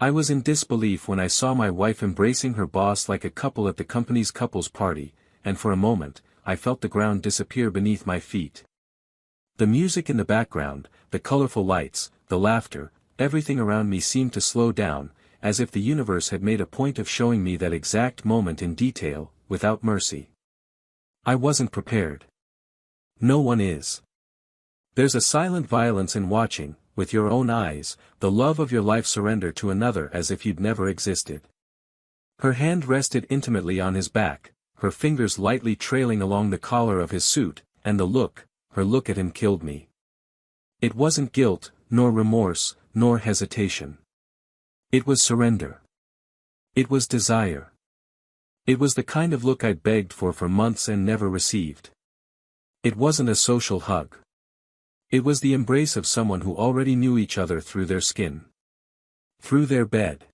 I was in disbelief when I saw my wife embracing her boss like a couple at the company's couples party, and for a moment, I felt the ground disappear beneath my feet. The music in the background, the colorful lights, the laughter, everything around me seemed to slow down, as if the universe had made a point of showing me that exact moment in detail, without mercy. I wasn't prepared. No one is. There's a silent violence in watching, with your own eyes, the love of your life surrender to another as if you'd never existed. Her hand rested intimately on his back, her fingers lightly trailing along the collar of his suit, and her look at him killed me. It wasn't guilt, nor remorse, nor hesitation. It was surrender. It was desire. It was the kind of look I'd begged for months and never received. It wasn't a social hug. It was the embrace of someone who already knew each other through their skin. Through their bed.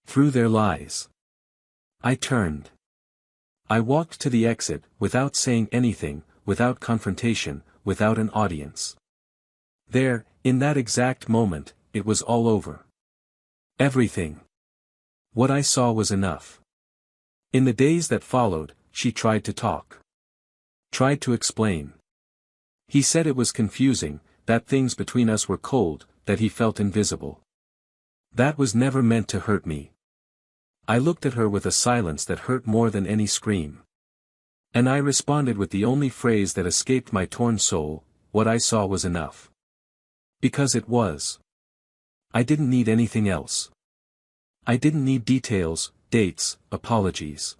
Through their lies. I turned. I walked to the exit, without saying anything, without confrontation, without an audience. There, in that exact moment, it was all over. Everything. What I saw was enough. In the days that followed, she tried to talk. Tried to explain. He said it was confusing, that things between us were cold, that he felt invisible. That was never meant to hurt me. I looked at her with a silence that hurt more than any scream. And I responded with the only phrase that escaped my torn soul, what I saw was enough. Because it was. I didn't need anything else. I didn't need details, dates, apologies.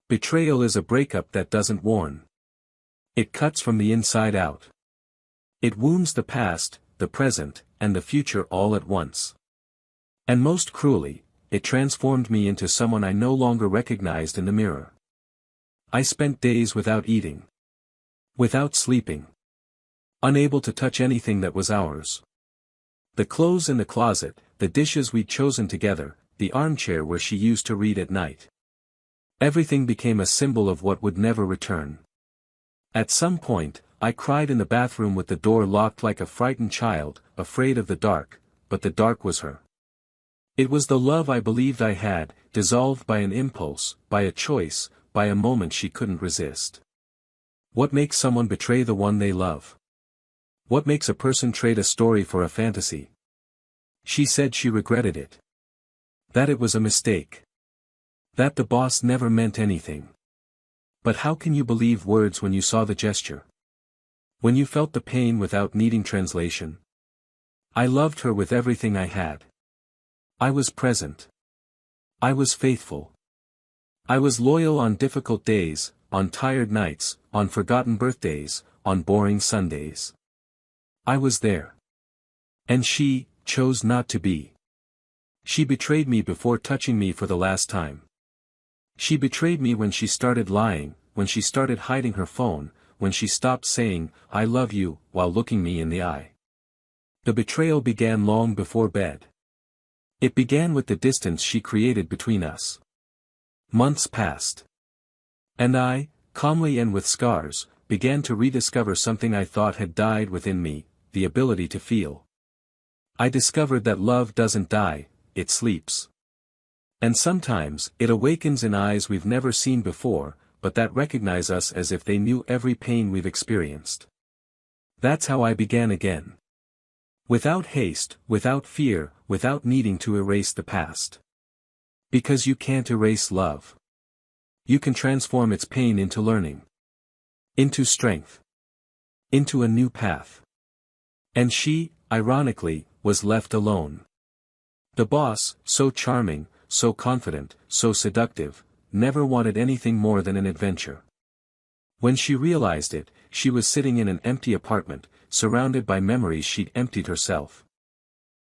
Betrayal is a breakup that doesn't warn. It cuts from the inside out. It wounds the past, the present, and the future all at once. And most cruelly, it transformed me into someone I no longer recognized in the mirror. I spent days without eating. Without sleeping. Unable to touch anything that was ours. The clothes in the closet, the dishes we'd chosen together, the armchair where she used to read at night. Everything became a symbol of what would never return. At some point, I cried in the bathroom with the door locked like a frightened child, afraid of the dark, but the dark was her. It was the love I believed I had, dissolved by an impulse, by a choice, by a moment she couldn't resist. What makes someone betray the one they love? What makes a person trade a story for a fantasy? She said she regretted it. That it was a mistake. That the boss never meant anything. But how can you believe words when you saw the gesture? When you felt the pain without needing translation? I loved her with everything I had. I was present. I was faithful. I was loyal on difficult days, on tired nights, on forgotten birthdays, on boring Sundays. I was there. And she chose not to be. She betrayed me before touching me for the last time. She betrayed me when she started lying, when she started hiding her phone, when she stopped saying, "I love you," while looking me in the eye. The betrayal began long before bed. It began with the distance she created between us. Months passed. And I, calmly and with scars, began to rediscover something I thought had died within me, the ability to feel. I discovered that love doesn't die, it sleeps. And sometimes, it awakens in eyes we've never seen before, but that recognize us as if they knew every pain we've experienced. That's how I began again. Without haste, without fear, without needing to erase the past. Because you can't erase love. You can transform its pain into learning. Into strength. Into a new path. And she, ironically, was left alone. The boss, so charming, so confident, so seductive, never wanted anything more than an adventure. When she realized it, she was sitting in an empty apartment, surrounded by memories she'd emptied herself.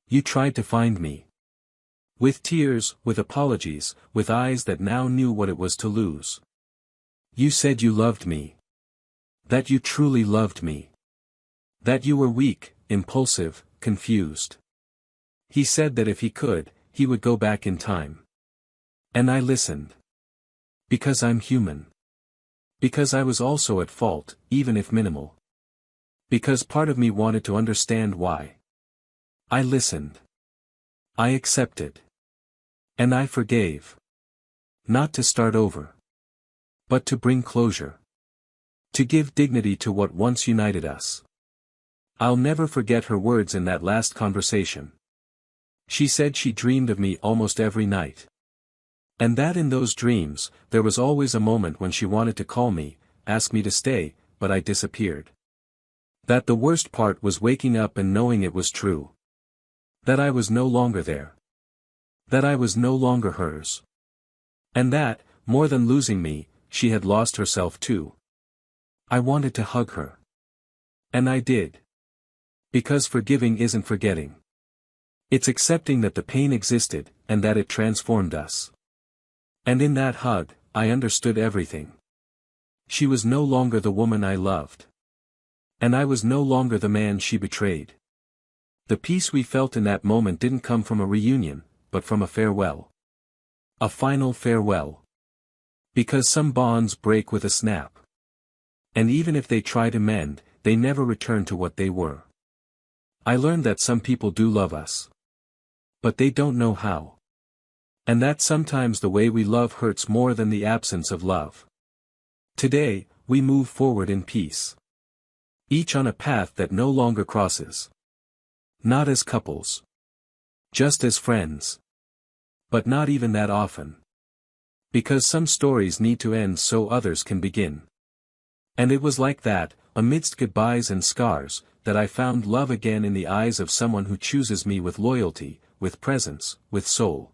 You tried to find me. With tears, with apologies, with eyes that now knew what it was to lose. You said you loved me. That you truly loved me. That you were weak, impulsive, confused. He said that if he could, he would go back in time. And I listened. Because I'm human. Because I was also at fault, even if minimal. Because part of me wanted to understand why. I listened. I accepted. And I forgave. Not to start over. But to bring closure. To give dignity to what once united us. I'll never forget her words in that last conversation. She said she dreamed of me almost every night. And that in those dreams, there was always a moment when she wanted to call me, ask me to stay, but I disappeared. That the worst part was waking up and knowing it was true. That I was no longer there. That I was no longer hers. And that, more than losing me, she had lost herself too. I wanted to hug her. And I did. Because forgiving isn't forgetting. It's accepting that the pain existed, and that it transformed us. And in that hug, I understood everything. She was no longer the woman I loved. And I was no longer the man she betrayed. The peace we felt in that moment didn't come from a reunion, but from a farewell. A final farewell. Because some bonds break with a snap. And even if they try to mend, they never return to what they were. I learned that some people do love us. But they don't know how. And that sometimes the way we love hurts more than the absence of love. Today, we move forward in peace. Each on a path that no longer crosses. Not as couples. Just as friends. But not even that often. Because some stories need to end so others can begin. And it was like that, amidst goodbyes and scars, that I found love again in the eyes of someone who chooses me with loyalty, with presence, with soul.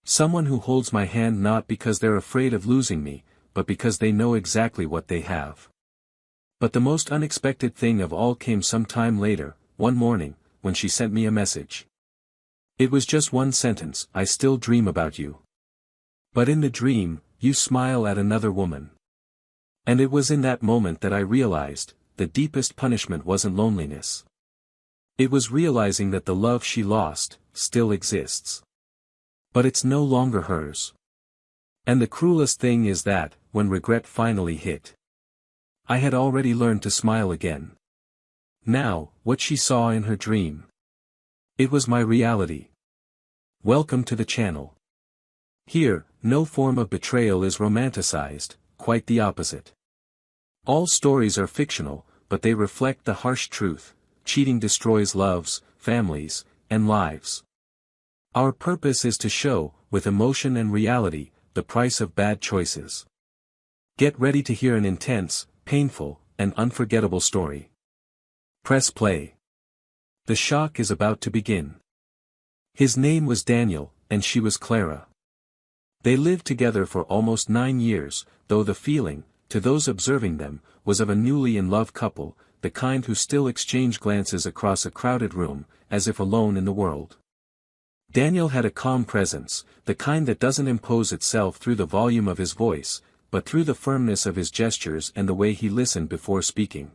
Someone who holds my hand not because they're afraid of losing me, but because they know exactly what they have. But the most unexpected thing of all came some time later, one morning, when she sent me a message. It was just one sentence: I still dream about you. But in the dream, you smile at another woman. And it was in that moment that I realized, the deepest punishment wasn't loneliness. It was realizing that the love she lost, still exists. But it's no longer hers. And the cruelest thing is that, when regret finally hit, I had already learned to smile again. Now, what she saw in her dream. It was my reality. Welcome to the channel. Here, no form of betrayal is romanticized, quite the opposite. All stories are fictional, but they reflect the harsh truth: cheating destroys loves, families, and lives. Our purpose is to show, with emotion and reality, the price of bad choices. Get ready to hear an intense, painful, and unforgettable story. Press play. The shock is about to begin. His name was Daniel, and she was Clara. They lived together for almost 9 years, though the feeling, to those observing them, was of a newly in love couple, the kind who still exchange glances across a crowded room, as if alone in the world. Daniel had a calm presence, the kind that doesn't impose itself through the volume of his voice, but through the firmness of his gestures and the way he listened before speaking.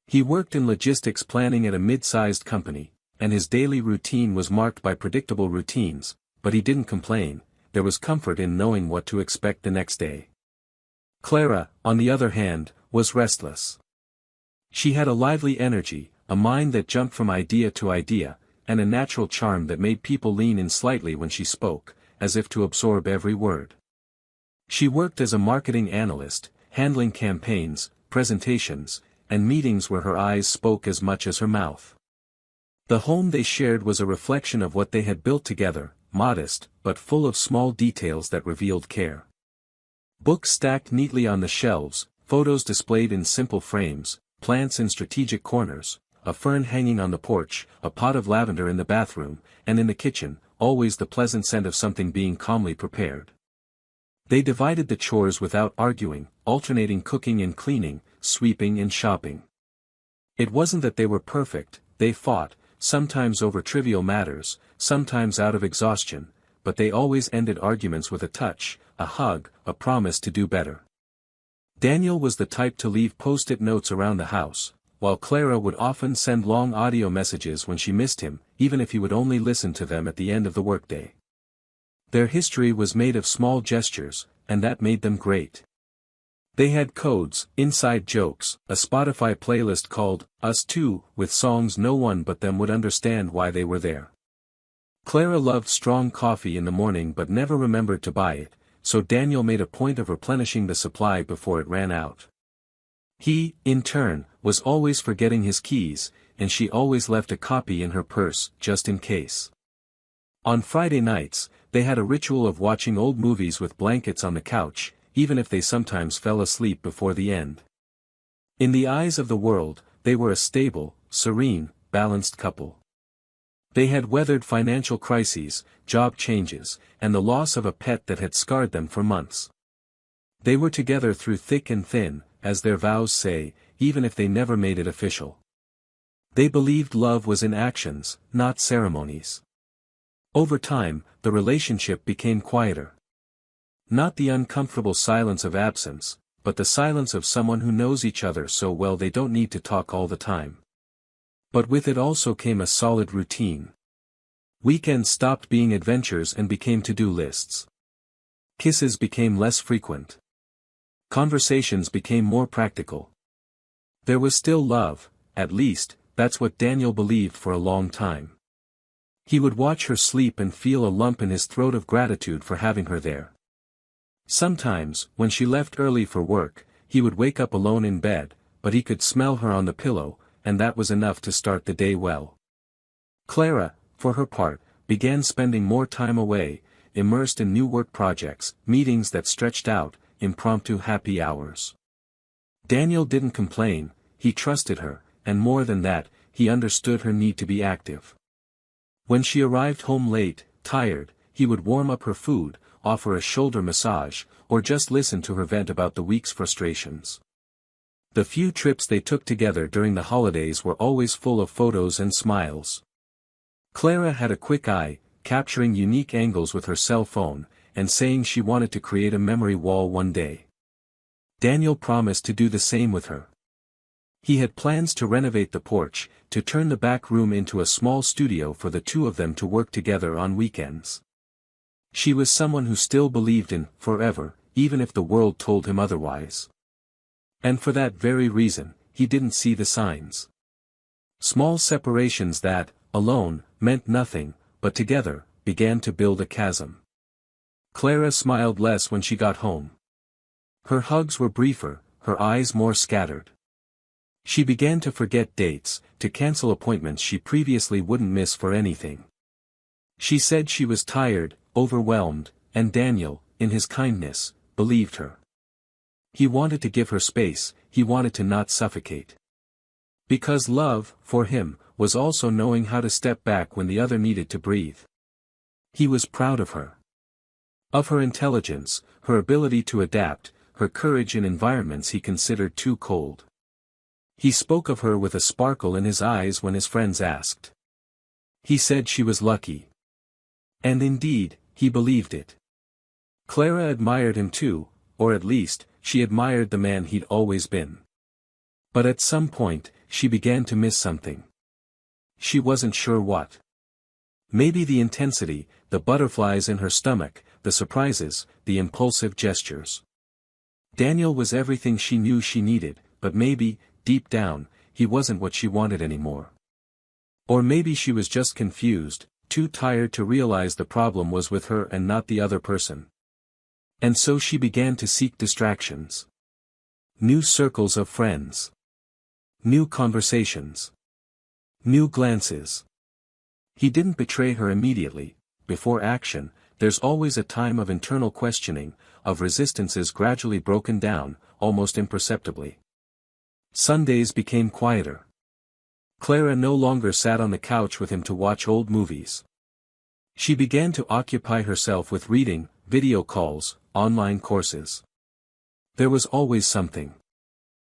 He worked in logistics planning at a mid-sized company, and his daily routine was marked by predictable routines, but he didn't complain. There was comfort in knowing what to expect the next day. Clara, on the other hand, was restless. She had a lively energy, a mind that jumped from idea to idea, and a natural charm that made people lean in slightly when she spoke, as if to absorb every word. She worked as a marketing analyst, handling campaigns, presentations, and meetings where her eyes spoke as much as her mouth. The home they shared was a reflection of what they had built together, modest, but full of small details that revealed care. Books stacked neatly on the shelves, photos displayed in simple frames, plants in strategic corners, a fern hanging on the porch, a pot of lavender in the bathroom, and in the kitchen, always the pleasant scent of something being calmly prepared. They divided the chores without arguing, alternating cooking and cleaning, sweeping and shopping. It wasn't that they were perfect, they fought, sometimes over trivial matters, sometimes out of exhaustion, but they always ended arguments with a touch, a hug, a promise to do better. Daniel was the type to leave post-it notes around the house, while Clara would often send long audio messages when she missed him, even if he would only listen to them at the end of the workday. Their history was made of small gestures, and that made them great. They had codes, inside jokes, a Spotify playlist called Us Two, with songs no one but them would understand why they were there. Clara loved strong coffee in the morning but never remembered to buy it, so Daniel made a point of replenishing the supply before it ran out. He, in turn, was always forgetting his keys, and she always left a copy in her purse, just in case. On Friday nights, they had a ritual of watching old movies with blankets on the couch, even if they sometimes fell asleep before the end. In the eyes of the world, they were a stable, serene, balanced couple. They had weathered financial crises, job changes, and the loss of a pet that had scarred them for months. They were together through thick and thin, as their vows say, even if they never made it official. They believed love was in actions, not ceremonies. Over time, the relationship became quieter. Not the uncomfortable silence of absence, but the silence of someone who knows each other so well they don't need to talk all the time. But with it also came a solid routine. Weekends stopped being adventures and became to-do lists. Kisses became less frequent. Conversations became more practical. There was still love, at least, that's what Daniel believed for a long time. He would watch her sleep and feel a lump in his throat of gratitude for having her there. Sometimes, when she left early for work, he would wake up alone in bed, but he could smell her on the pillow, and that was enough to start the day well. Clara, for her part, began spending more time away, immersed in new work projects, meetings that stretched out, impromptu happy hours. Daniel didn't complain, he trusted her, and more than that, he understood her need to be active. When she arrived home late, tired, he would warm up her food, offer a shoulder massage, or just listen to her vent about the week's frustrations. The few trips they took together during the holidays were always full of photos and smiles. Clara had a quick eye, capturing unique angles with her cell phone, and saying she wanted to create a memory wall one day. Daniel promised to do the same with her. He had plans to renovate the porch, to turn the back room into a small studio for the two of them to work together on weekends. She was someone who still believed in forever, even if the world told him otherwise. And for that very reason, he didn't see the signs. Small separations that, alone, meant nothing, but together, began to build a chasm. Clara smiled less when she got home. Her hugs were briefer, her eyes more scattered. She began to forget dates, to cancel appointments she previously wouldn't miss for anything. She said she was tired, overwhelmed, and Daniel, in his kindness, believed her. He wanted to give her space, he wanted to not suffocate. Because love, for him, was also knowing how to step back when the other needed to breathe. He was proud of her. Of her intelligence, her ability to adapt, her courage in environments he considered too cold. He spoke of her with a sparkle in his eyes when his friends asked. He said she was lucky. And indeed, he believed it. Clara admired him too, or at least, she admired the man he'd always been. But at some point, she began to miss something. She wasn't sure what. Maybe the intensity, the butterflies in her stomach, the surprises, the impulsive gestures. Daniel was everything she knew she needed, but maybe, deep down, he wasn't what she wanted anymore. Or maybe she was just confused, too tired to realize the problem was with her and not the other person. And so she began to seek distractions. New circles of friends. New conversations. New glances. He didn't betray her immediately. Before action, there's always a time of internal questioning, of resistances gradually broken down, almost imperceptibly. Sundays became quieter. Clara no longer sat on the couch with him to watch old movies. She began to occupy herself with reading, video calls, online courses. There was always something.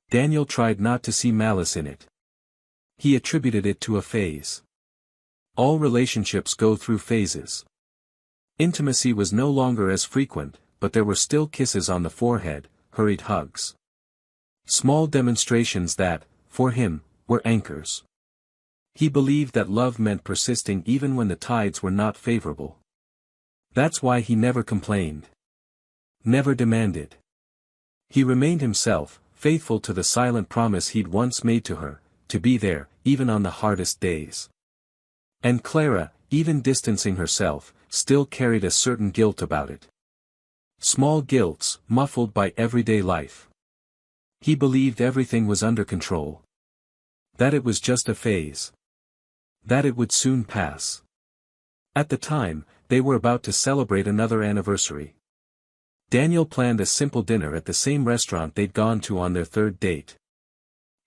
Daniel tried not to see malice in it. He attributed it to a phase. All relationships go through phases. Intimacy was no longer as frequent, but there were still kisses on the forehead, hurried hugs. Small demonstrations that, for him, were anchors. He believed that love meant persisting even when the tides were not favorable. That's why he never complained. Never demanded. He remained himself, faithful to the silent promise he'd once made to her, to be there, even on the hardest days. And Clara, even distancing herself, still carried a certain guilt about it. Small guilts, muffled by everyday life. He believed everything was under control. That it was just a phase. That it would soon pass. At the time, they were about to celebrate another anniversary. Daniel planned a simple dinner at the same restaurant they'd gone to on their third date.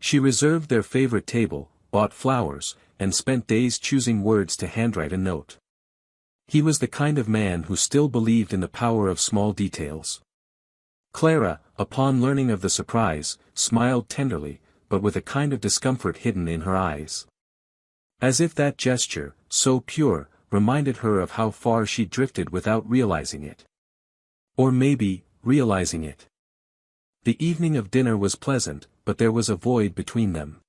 She reserved their favorite table, bought flowers, and spent days choosing words to handwrite a note. He was the kind of man who still believed in the power of small details. Clara, upon learning of the surprise, smiled tenderly, but with a kind of discomfort hidden in her eyes. As if that gesture, so pure, reminded her of how far she'd drifted without realizing it. Or maybe, realizing it. The evening of dinner was pleasant, but there was a void between them.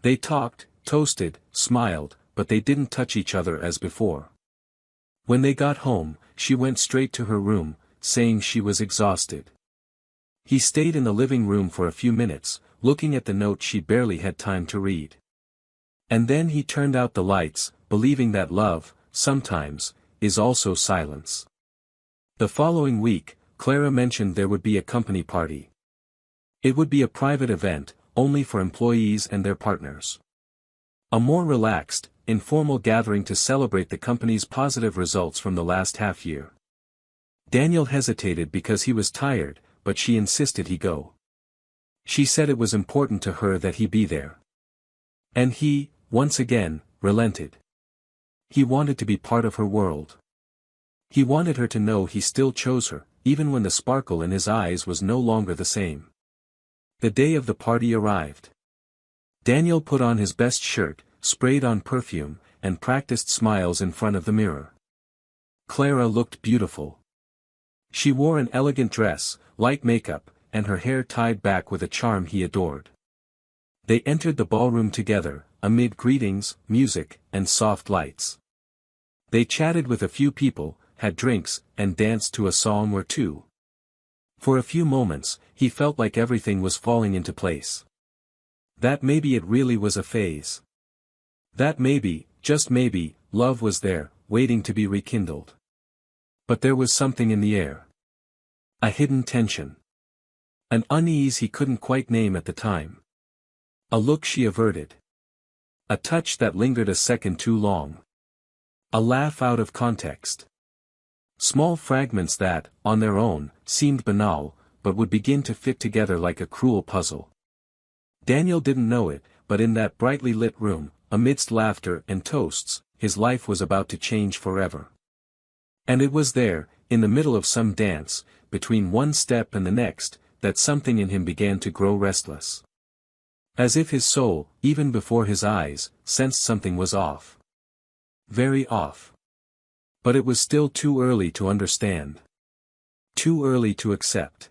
They talked, toasted, smiled, but they didn't touch each other as before. When they got home, she went straight to her room, saying she was exhausted. He stayed in the living room for a few minutes, looking at the note she barely had time to read. And then he turned out the lights, believing that love, sometimes, is also silence. The following week, Clara mentioned there would be a company party. It would be a private event, only for employees and their partners. A more relaxed, informal gathering to celebrate the company's positive results from the last half year. Daniel hesitated because he was tired, but she insisted he go. She said it was important to her that he be there. And he, once again, relented. He wanted to be part of her world. He wanted her to know he still chose her, even when the sparkle in his eyes was no longer the same. The day of the party arrived. Daniel put on his best shirt, sprayed on perfume, and practiced smiles in front of the mirror. Clara looked beautiful. She wore an elegant dress, light makeup, and her hair tied back with a charm he adored. They entered the ballroom together, amid greetings, music, and soft lights. They chatted with a few people, had drinks, and danced to a song or two. For a few moments, he felt like everything was falling into place. That maybe it really was a phase. That maybe, just maybe, love was there, waiting to be rekindled. But there was something in the air. A hidden tension. An unease he couldn't quite name at the time. A look she averted. A touch that lingered a second too long. A laugh out of context. Small fragments that, on their own, seemed banal, but would begin to fit together like a cruel puzzle. Daniel didn't know it, but in that brightly lit room, amidst laughter and toasts, his life was about to change forever. And it was there, in the middle of some dance, between one step and the next, that something in him began to grow restless. As if his soul, even before his eyes, sensed something was off. Very off. But it was still too early to understand. Too early to accept.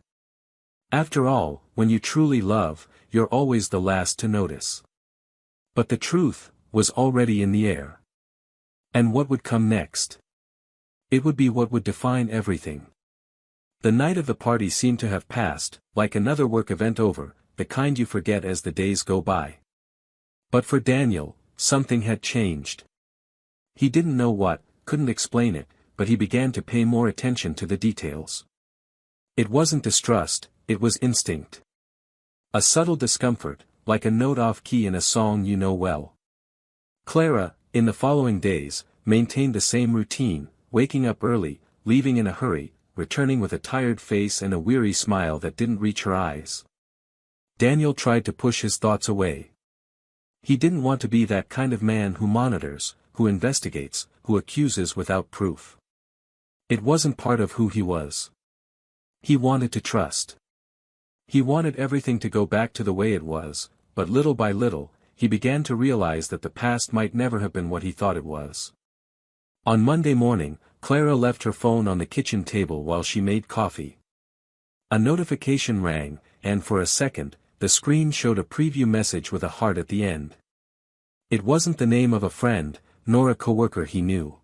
After all, when you truly love, you're always the last to notice. But the truth was already in the air. And what would come next? It would be what would define everything. The night of the party seemed to have passed, like another work event over, the kind you forget as the days go by. But for Daniel, something had changed. He didn't know what, couldn't explain it, but he began to pay more attention to the details. It wasn't distrust, it was instinct. A subtle discomfort, like a note off key in a song you know well. Clara, in the following days, maintained the same routine, waking up early, leaving in a hurry, returning with a tired face and a weary smile that didn't reach her eyes. Daniel tried to push his thoughts away. He didn't want to be that kind of man who monitors, who investigates, who accuses without proof. It wasn't part of who he was. He wanted to trust. He wanted everything to go back to the way it was, but little by little, he began to realize that the past might never have been what he thought it was. On Monday morning, Clara left her phone on the kitchen table while she made coffee. A notification rang, and for a second, the screen showed a preview message with a heart at the end. It wasn't the name of a friend, nor a coworker he knew.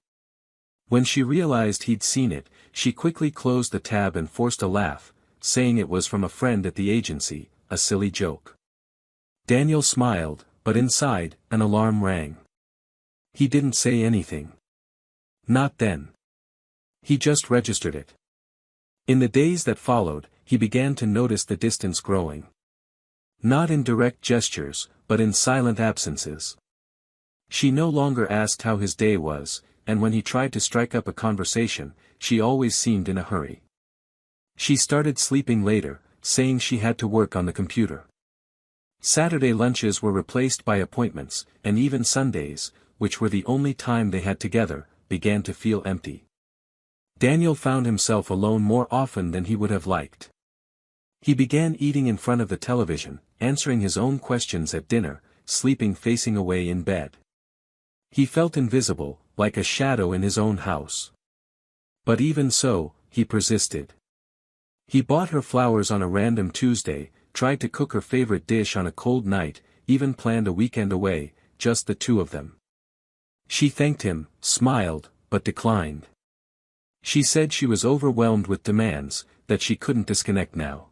When she realized he'd seen it, she quickly closed the tab and forced a laugh, saying it was from a friend at the agency, a silly joke. Daniel smiled, but inside, an alarm rang. He didn't say anything. Not then. He just registered it. In the days that followed, he began to notice the distance growing. Not in direct gestures, but in silent absences. She no longer asked how his day was, and when he tried to strike up a conversation, she always seemed in a hurry. She started sleeping later, saying she had to work on the computer. Saturday lunches were replaced by appointments, and even Sundays, which were the only time they had together, began to feel empty. Daniel found himself alone more often than he would have liked. He began eating in front of the television, answering his own questions at dinner, sleeping facing away in bed. He felt invisible, like a shadow in his own house. But even so, he persisted. He bought her flowers on a random Tuesday, tried to cook her favorite dish on a cold night, even planned a weekend away, just the two of them. She thanked him, smiled, but declined. She said she was overwhelmed with demands, that she couldn't disconnect now.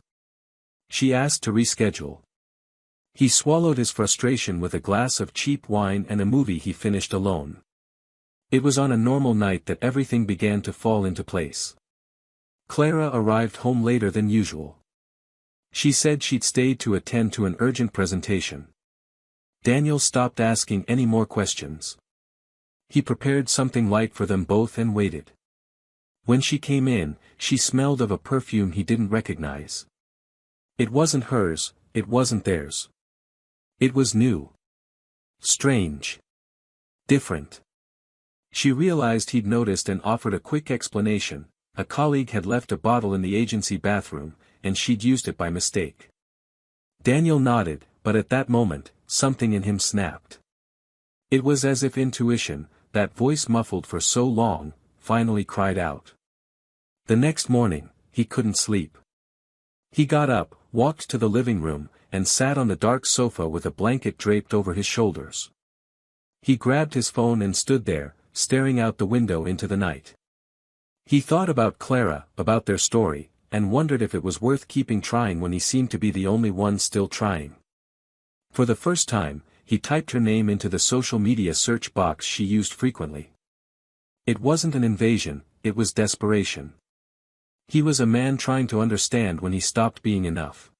She asked to reschedule. He swallowed his frustration with a glass of cheap wine and a movie he finished alone. It was on a normal night that everything began to fall into place. Clara arrived home later than usual. She said she'd stayed to attend to an urgent presentation. Daniel stopped asking any more questions. He prepared something light for them both and waited. When she came in, she smelled of a perfume he didn't recognize. It wasn't hers, it wasn't theirs. It was new. Strange. Different. She realized he'd noticed and offered a quick explanation. A colleague had left a bottle in the agency bathroom, and she'd used it by mistake. Daniel nodded, but at that moment, something in him snapped. It was as if intuition, that voice muffled for so long, finally cried out. The next morning, he couldn't sleep. He got up, walked to the living room, and sat on the dark sofa with a blanket draped over his shoulders. He grabbed his phone and stood there, staring out the window into the night. He thought about Clara, about their story, and wondered if it was worth keeping trying when he seemed to be the only one still trying. For the first time, he typed her name into the social media search box she used frequently. It wasn't an invasion, it was desperation. He was a man trying to understand when he stopped being enough.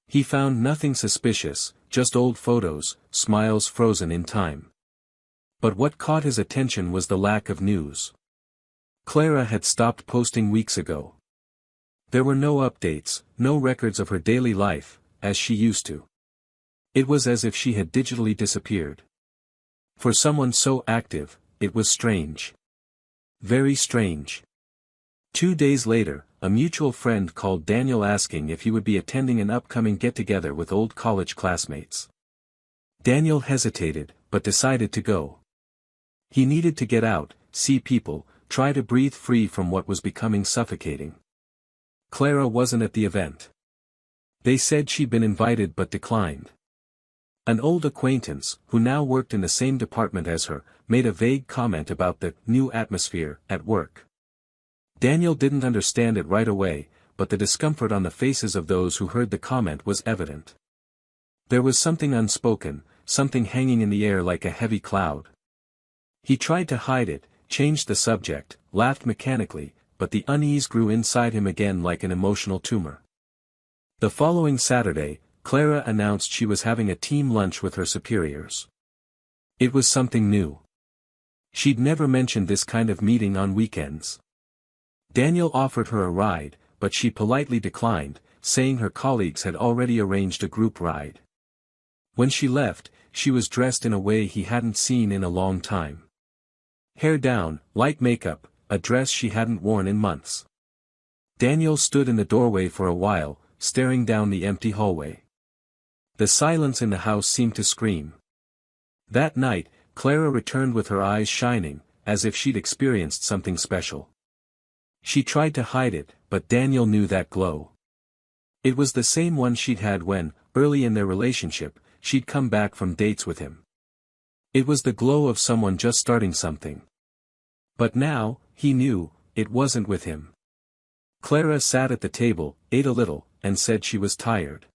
He found nothing suspicious, just old photos, smiles frozen in time. But what caught his attention was the lack of news. Clara had stopped posting weeks ago. There were no updates, no records of her daily life, as she used to. It was as if she had digitally disappeared. For someone so active, it was strange. Very strange. 2 days later, a mutual friend called Daniel asking if he would be attending an upcoming get-together with old college classmates. Daniel hesitated, but decided to go. He needed to get out, see people, try to breathe free from what was becoming suffocating. Clara wasn't at the event. They said she'd been invited but declined. An old acquaintance, who now worked in the same department as her, made a vague comment about the new atmosphere at work. Daniel didn't understand it right away, but the discomfort on the faces of those who heard the comment was evident. There was something unspoken, something hanging in the air like a heavy cloud. He tried to hide it, changed the subject, laughed mechanically, but the unease grew inside him again like an emotional tumor. The following Saturday, Clara announced she was having a team lunch with her superiors. It was something new. She'd never mentioned this kind of meeting on weekends. Daniel offered her a ride, but she politely declined, saying her colleagues had already arranged a group ride. When she left, she was dressed in a way he hadn't seen in a long time. Hair down, light makeup, a dress she hadn't worn in months. Daniel stood in the doorway for a while, staring down the empty hallway. The silence in the house seemed to scream. That night, Clara returned with her eyes shining, as if she'd experienced something special. She tried to hide it, but Daniel knew that glow. It was the same one she'd had when, early in their relationship, she'd come back from dates with him. It was the glow of someone just starting something. But now, he knew, it wasn't with him. Clara sat at the table, ate a little, and said she was tired.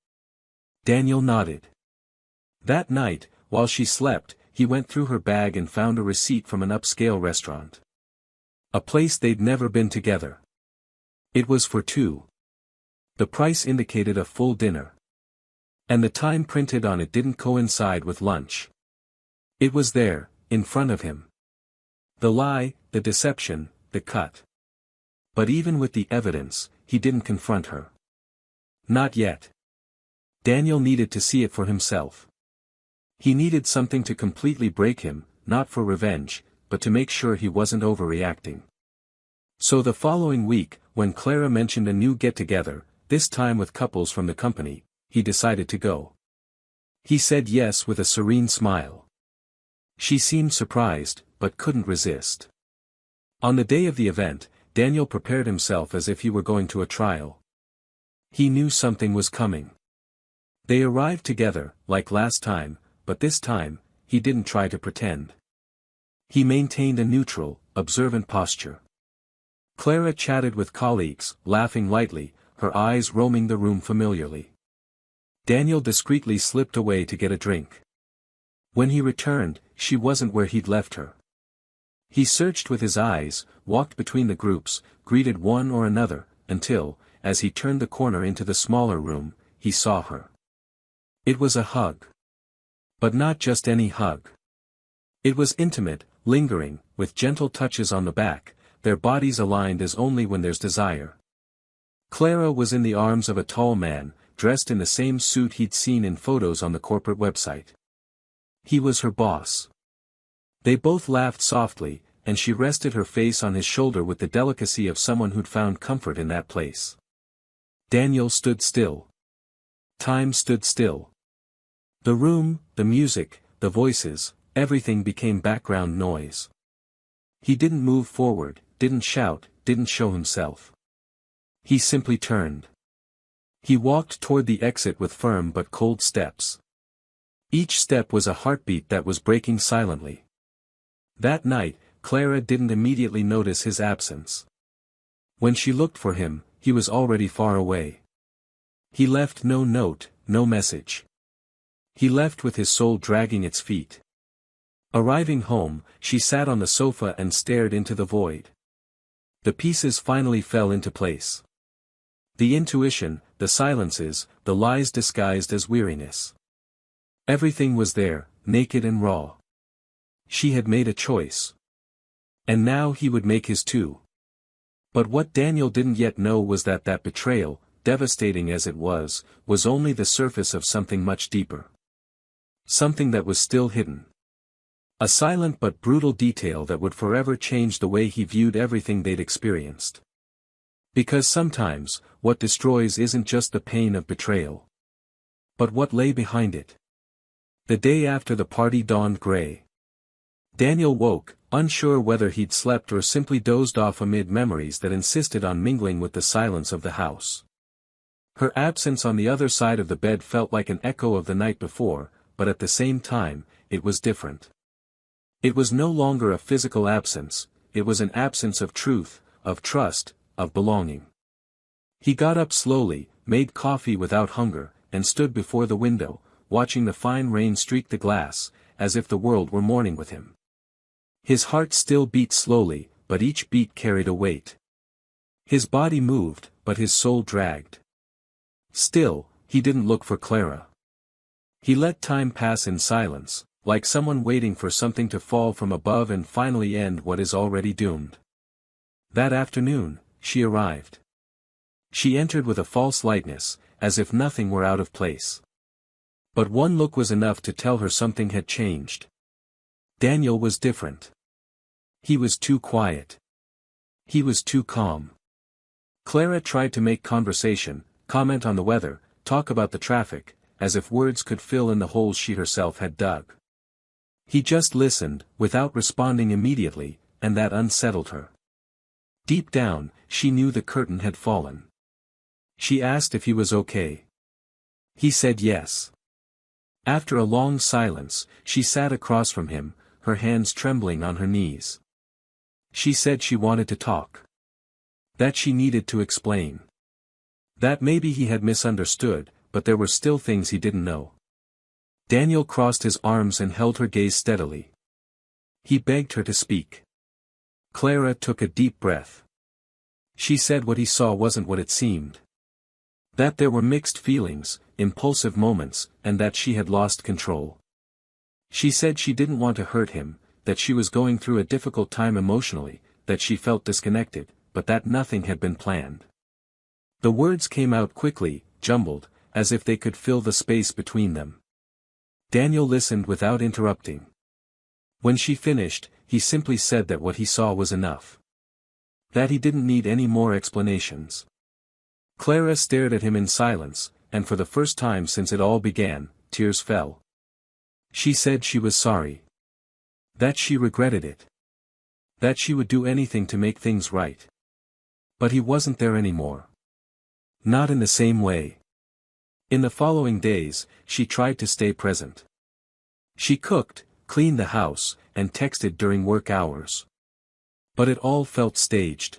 Daniel nodded. That night, while she slept, he went through her bag and found a receipt from an upscale restaurant. A place they'd never been together. It was for two. The price indicated a full dinner. And the time printed on it didn't coincide with lunch. It was there, in front of him. The lie, the deception, the cut. But even with the evidence, he didn't confront her. Not yet. Daniel needed to see it for himself. He needed something to completely break him, not for revenge, but to make sure he wasn't overreacting. So the following week, when Clara mentioned a new get-together, this time with couples from the company, he decided to go. He said yes with a serene smile. She seemed surprised, but couldn't resist. On the day of the event, Daniel prepared himself as if he were going to a trial. He knew something was coming. They arrived together, like last time, but this time, he didn't try to pretend. He maintained a neutral, observant posture. Clara chatted with colleagues, laughing lightly, her eyes roaming the room familiarly. Daniel discreetly slipped away to get a drink. When he returned, she wasn't where he'd left her. He searched with his eyes, walked between the groups, greeted one or another, until, as he turned the corner into the smaller room, he saw her. It was a hug. But not just any hug. It was intimate, lingering, with gentle touches on the back, their bodies aligned as only when there's desire. Clara was in the arms of a tall man, dressed in the same suit he'd seen in photos on the corporate website. He was her boss. They both laughed softly, and she rested her face on his shoulder with the delicacy of someone who'd found comfort in that place. Daniel stood still. Time stood still. The room, the music, the voices, everything became background noise. He didn't move forward, didn't shout, didn't show himself. He simply turned. He walked toward the exit with firm but cold steps. Each step was a heartbeat that was breaking silently. That night, Clara didn't immediately notice his absence. When she looked for him, he was already far away. He left no note, no message. He left with his soul dragging its feet. Arriving home, she sat on the sofa and stared into the void. The pieces finally fell into place. The intuition, the silences, the lies disguised as weariness. Everything was there, naked and raw. She had made a choice. And now he would make his too. But what Daniel didn't yet know was that betrayal, devastating as it was only the surface of something much deeper. Something that was still hidden. A silent but brutal detail that would forever change the way he viewed everything they'd experienced. Because sometimes, what destroys isn't just the pain of betrayal, but what lay behind it. The day after the party dawned gray. Daniel woke, unsure whether he'd slept or simply dozed off amid memories that insisted on mingling with the silence of the house. Her absence on the other side of the bed felt like an echo of the night before, but at the same time, it was different. It was no longer a physical absence, it was an absence of truth, of trust, of belonging. He got up slowly, made coffee without hunger, and stood before the window, watching the fine rain streak the glass, as if the world were mourning with him. His heart still beat slowly, but each beat carried a weight. His body moved, but his soul dragged. Still, he didn't look for Clara. He let time pass in silence, like someone waiting for something to fall from above and finally end what is already doomed. That afternoon, she arrived. She entered with a false lightness, as if nothing were out of place. But one look was enough to tell her something had changed. Daniel was different. He was too quiet. He was too calm. Clara tried to make conversation, comment on the weather, talk about the traffic, as if words could fill in the holes she herself had dug. He just listened, without responding immediately, and that unsettled her. Deep down, she knew the curtain had fallen. She asked if he was okay. He said yes. After a long silence, she sat across from him, her hands trembling on her knees. She said she wanted to talk. That she needed to explain. That maybe he had misunderstood, but there were still things he didn't know. Daniel crossed his arms and held her gaze steadily. He begged her to speak. Clara took a deep breath. She said what he saw wasn't what it seemed. That there were mixed feelings, impulsive moments, and that she had lost control. She said she didn't want to hurt him, that she was going through a difficult time emotionally, that she felt disconnected, but that nothing had been planned. The words came out quickly, jumbled, as if they could fill the space between them. Daniel listened without interrupting. When she finished, he simply said that what he saw was enough. That he didn't need any more explanations. Clara stared at him in silence, and for the first time since it all began, tears fell. She said she was sorry. That she regretted it. That she would do anything to make things right. But he wasn't there anymore. Not in the same way. In the following days, she tried to stay present. She cooked, cleaned the house, and texted during work hours. But it all felt staged.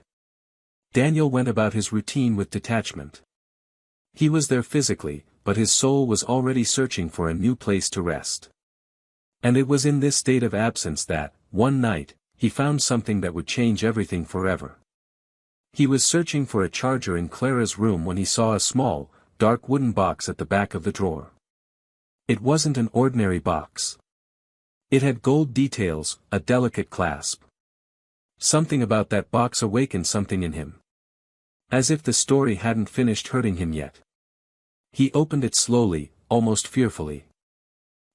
Daniel went about his routine with detachment. He was there physically, but his soul was already searching for a new place to rest. And it was in this state of absence that, one night, he found something that would change everything forever. He was searching for a charger in Clara's room when he saw a small, dark wooden box at the back of the drawer. It wasn't an ordinary box. It had gold details, a delicate clasp. Something about that box awakened something in him. As if the story hadn't finished hurting him yet. He opened it slowly, almost fearfully.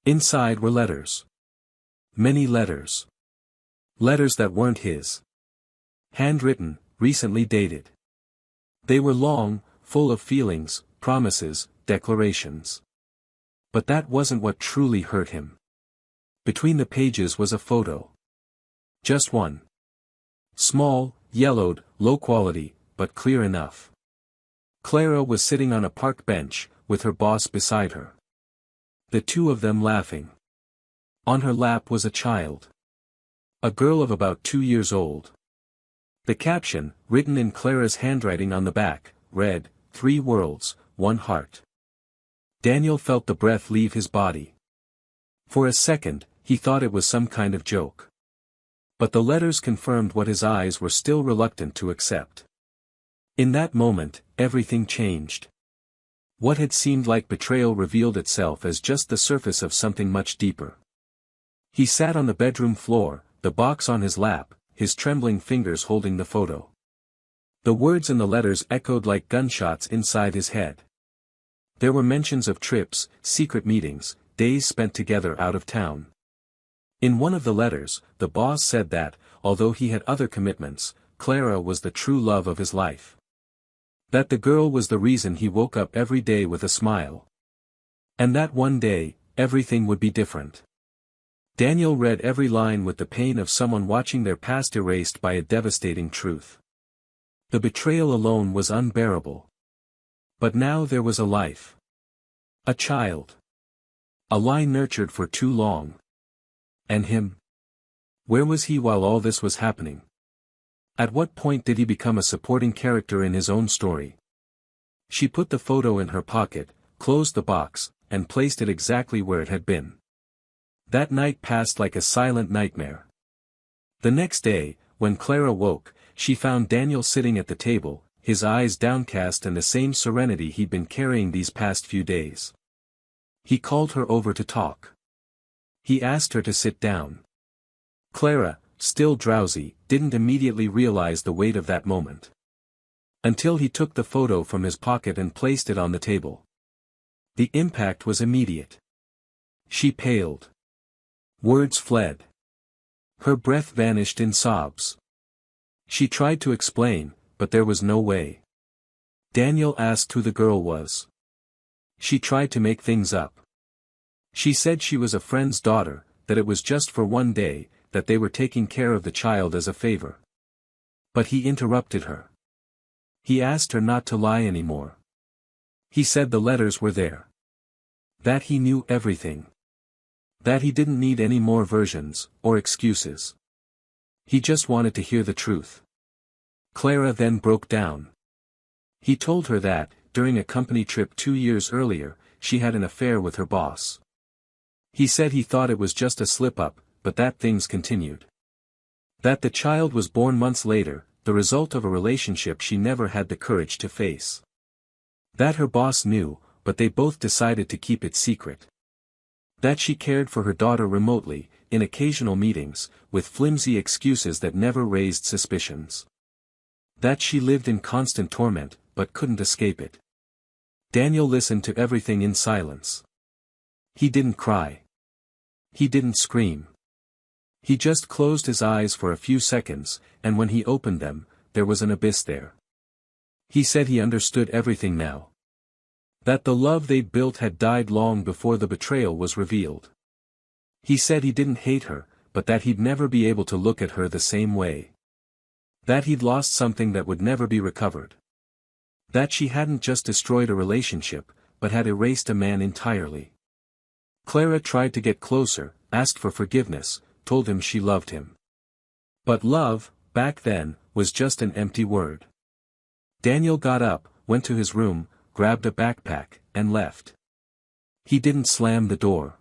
Inside were letters. Many letters. Letters that weren't his. Handwritten, recently dated. They were long, full of feelings, promises, declarations. But that wasn't what truly hurt him. Between the pages was a photo. Just one. Small, yellowed, low quality, but clear enough. Clara was sitting on a park bench, with her boss beside her. The two of them laughing. On her lap was a child. A girl of about 2 years old. The caption, written in Clara's handwriting on the back, read, "3 worlds, 1 heart." Daniel felt the breath leave his body. For a second, he thought it was some kind of joke. But the letters confirmed what his eyes were still reluctant to accept. In that moment, everything changed. What had seemed like betrayal revealed itself as just the surface of something much deeper. He sat on the bedroom floor, the box on his lap, his trembling fingers holding the photo. The words in the letters echoed like gunshots inside his head. There were mentions of trips, secret meetings, days spent together out of town. In one of the letters, the boss said that, although he had other commitments, Clara was the true love of his life. That the girl was the reason he woke up every day with a smile. And that one day, everything would be different. Daniel read every line with the pain of someone watching their past erased by a devastating truth. The betrayal alone was unbearable. But now there was a life. A child. A lie nurtured for too long. And him? Where was he while all this was happening? At what point did he become a supporting character in his own story? She put the photo in her pocket, closed the box, and placed it exactly where it had been. That night passed like a silent nightmare. The next day, when Clara woke, she found Daniel sitting at the table, his eyes downcast and the same serenity he'd been carrying these past few days. He called her over to talk. He asked her to sit down. Clara, still drowsy, didn't immediately realize the weight of that moment. Until he took the photo from his pocket and placed it on the table. The impact was immediate. She paled. Words fled. Her breath vanished in sobs. She tried to explain, but there was no way. Daniel asked who the girl was. She tried to make things up. She said she was a friend's daughter, that it was just for one day, that they were taking care of the child as a favor. But he interrupted her. He asked her not to lie anymore. He said the letters were there. That he knew everything. That he didn't need any more versions, or excuses. He just wanted to hear the truth. Clara then broke down. He told her that, during a company trip 2 years earlier, she had an affair with her boss. He said he thought it was just a slip-up, but that things continued. That the child was born months later, the result of a relationship she never had the courage to face. That her boss knew, but they both decided to keep it secret. That she cared for her daughter remotely, in occasional meetings, with flimsy excuses that never raised suspicions. That she lived in constant torment, but couldn't escape it. Daniel listened to everything in silence. He didn't cry. He didn't scream. He just closed his eyes for a few seconds, and when he opened them, there was an abyss there. He said he understood everything now. That the love they'd built had died long before the betrayal was revealed. He said he didn't hate her, but that he'd never be able to look at her the same way. That he'd lost something that would never be recovered. That she hadn't just destroyed a relationship, but had erased a man entirely. Clara tried to get closer, asked for forgiveness, told him she loved him. But love, back then, was just an empty word. Daniel got up, went to his room, grabbed a backpack, and left. He didn't slam the door.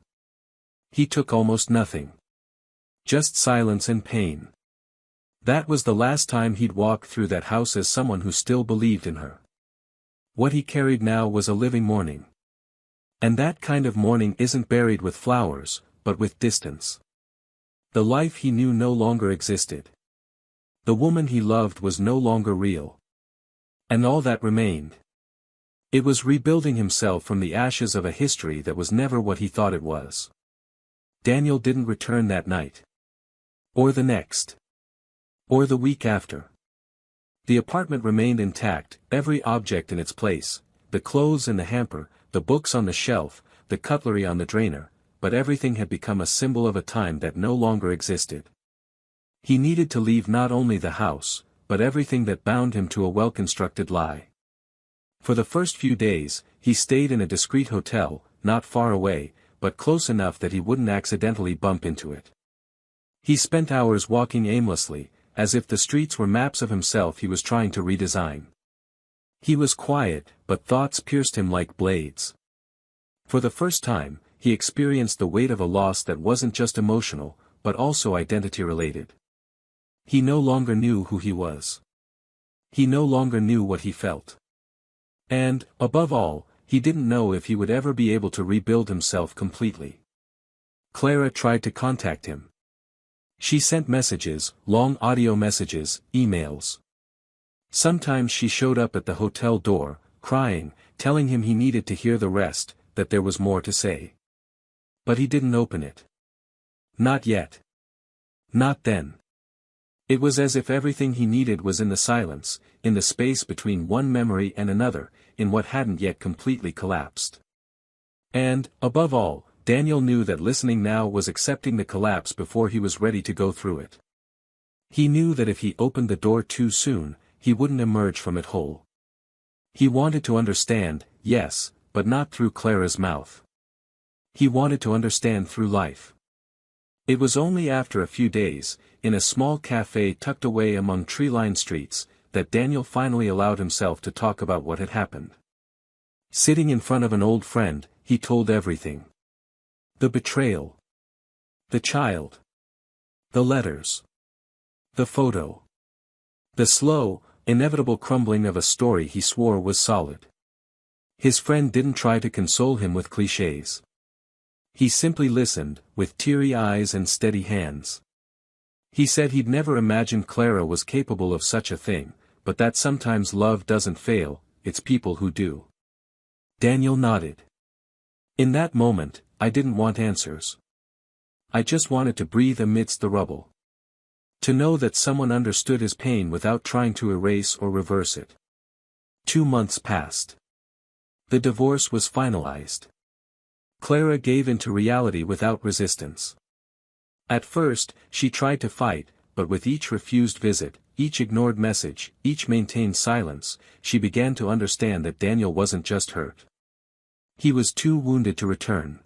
He took almost nothing. Just silence and pain. That was the last time he'd walk through that house as someone who still believed in her. What he carried now was a living mourning. And that kind of mourning isn't buried with flowers, but with distance. The life he knew no longer existed. The woman he loved was no longer real. And all that remained. It was rebuilding himself from the ashes of a history that was never what he thought it was. Daniel didn't return that night. Or the next. Or the week after. The apartment remained intact, every object in its place, the clothes in the hamper, the books on the shelf, the cutlery on the drainer, but everything had become a symbol of a time that no longer existed. He needed to leave not only the house, but everything that bound him to a well-constructed lie. For the first few days, he stayed in a discreet hotel, not far away, but close enough that he wouldn't accidentally bump into it. He spent hours walking aimlessly, as if the streets were maps of himself he was trying to redesign. He was quiet, but thoughts pierced him like blades. For the first time, he experienced the weight of a loss that wasn't just emotional, but also identity-related. He no longer knew who he was. He no longer knew what he felt. And, above all, he didn't know if he would ever be able to rebuild himself completely. Clara tried to contact him. She sent messages, long audio messages, emails. Sometimes she showed up at the hotel door, crying, telling him he needed to hear the rest, that there was more to say. But he didn't open it. Not yet. Not then. It was as if everything he needed was in the silence, in the space between one memory and another, in what hadn't yet completely collapsed. And, above all, Daniel knew that listening now was accepting the collapse before he was ready to go through it. He knew that if he opened the door too soon, he wouldn't emerge from it whole. He wanted to understand, yes, but not through Clara's mouth. He wanted to understand through life. It was only after a few days, in a small cafe tucked away among tree-lined streets, that Daniel finally allowed himself to talk about what had happened. Sitting in front of an old friend, he told everything. The betrayal. The child. The letters. The photo. The slow, inevitable crumbling of a story he swore was solid. His friend didn't try to console him with clichés. He simply listened, with teary eyes and steady hands. He said he'd never imagined Clara was capable of such a thing, but that sometimes love doesn't fail, it's people who do. Daniel nodded. In that moment, I didn't want answers. I just wanted to breathe amidst the rubble. To know that someone understood his pain without trying to erase or reverse it. 2 months passed. The divorce was finalized. Clara gave in to reality without resistance. At first, she tried to fight, but with each refused visit, each ignored message, each maintained silence, she began to understand that Daniel wasn't just hurt. He was too wounded to return.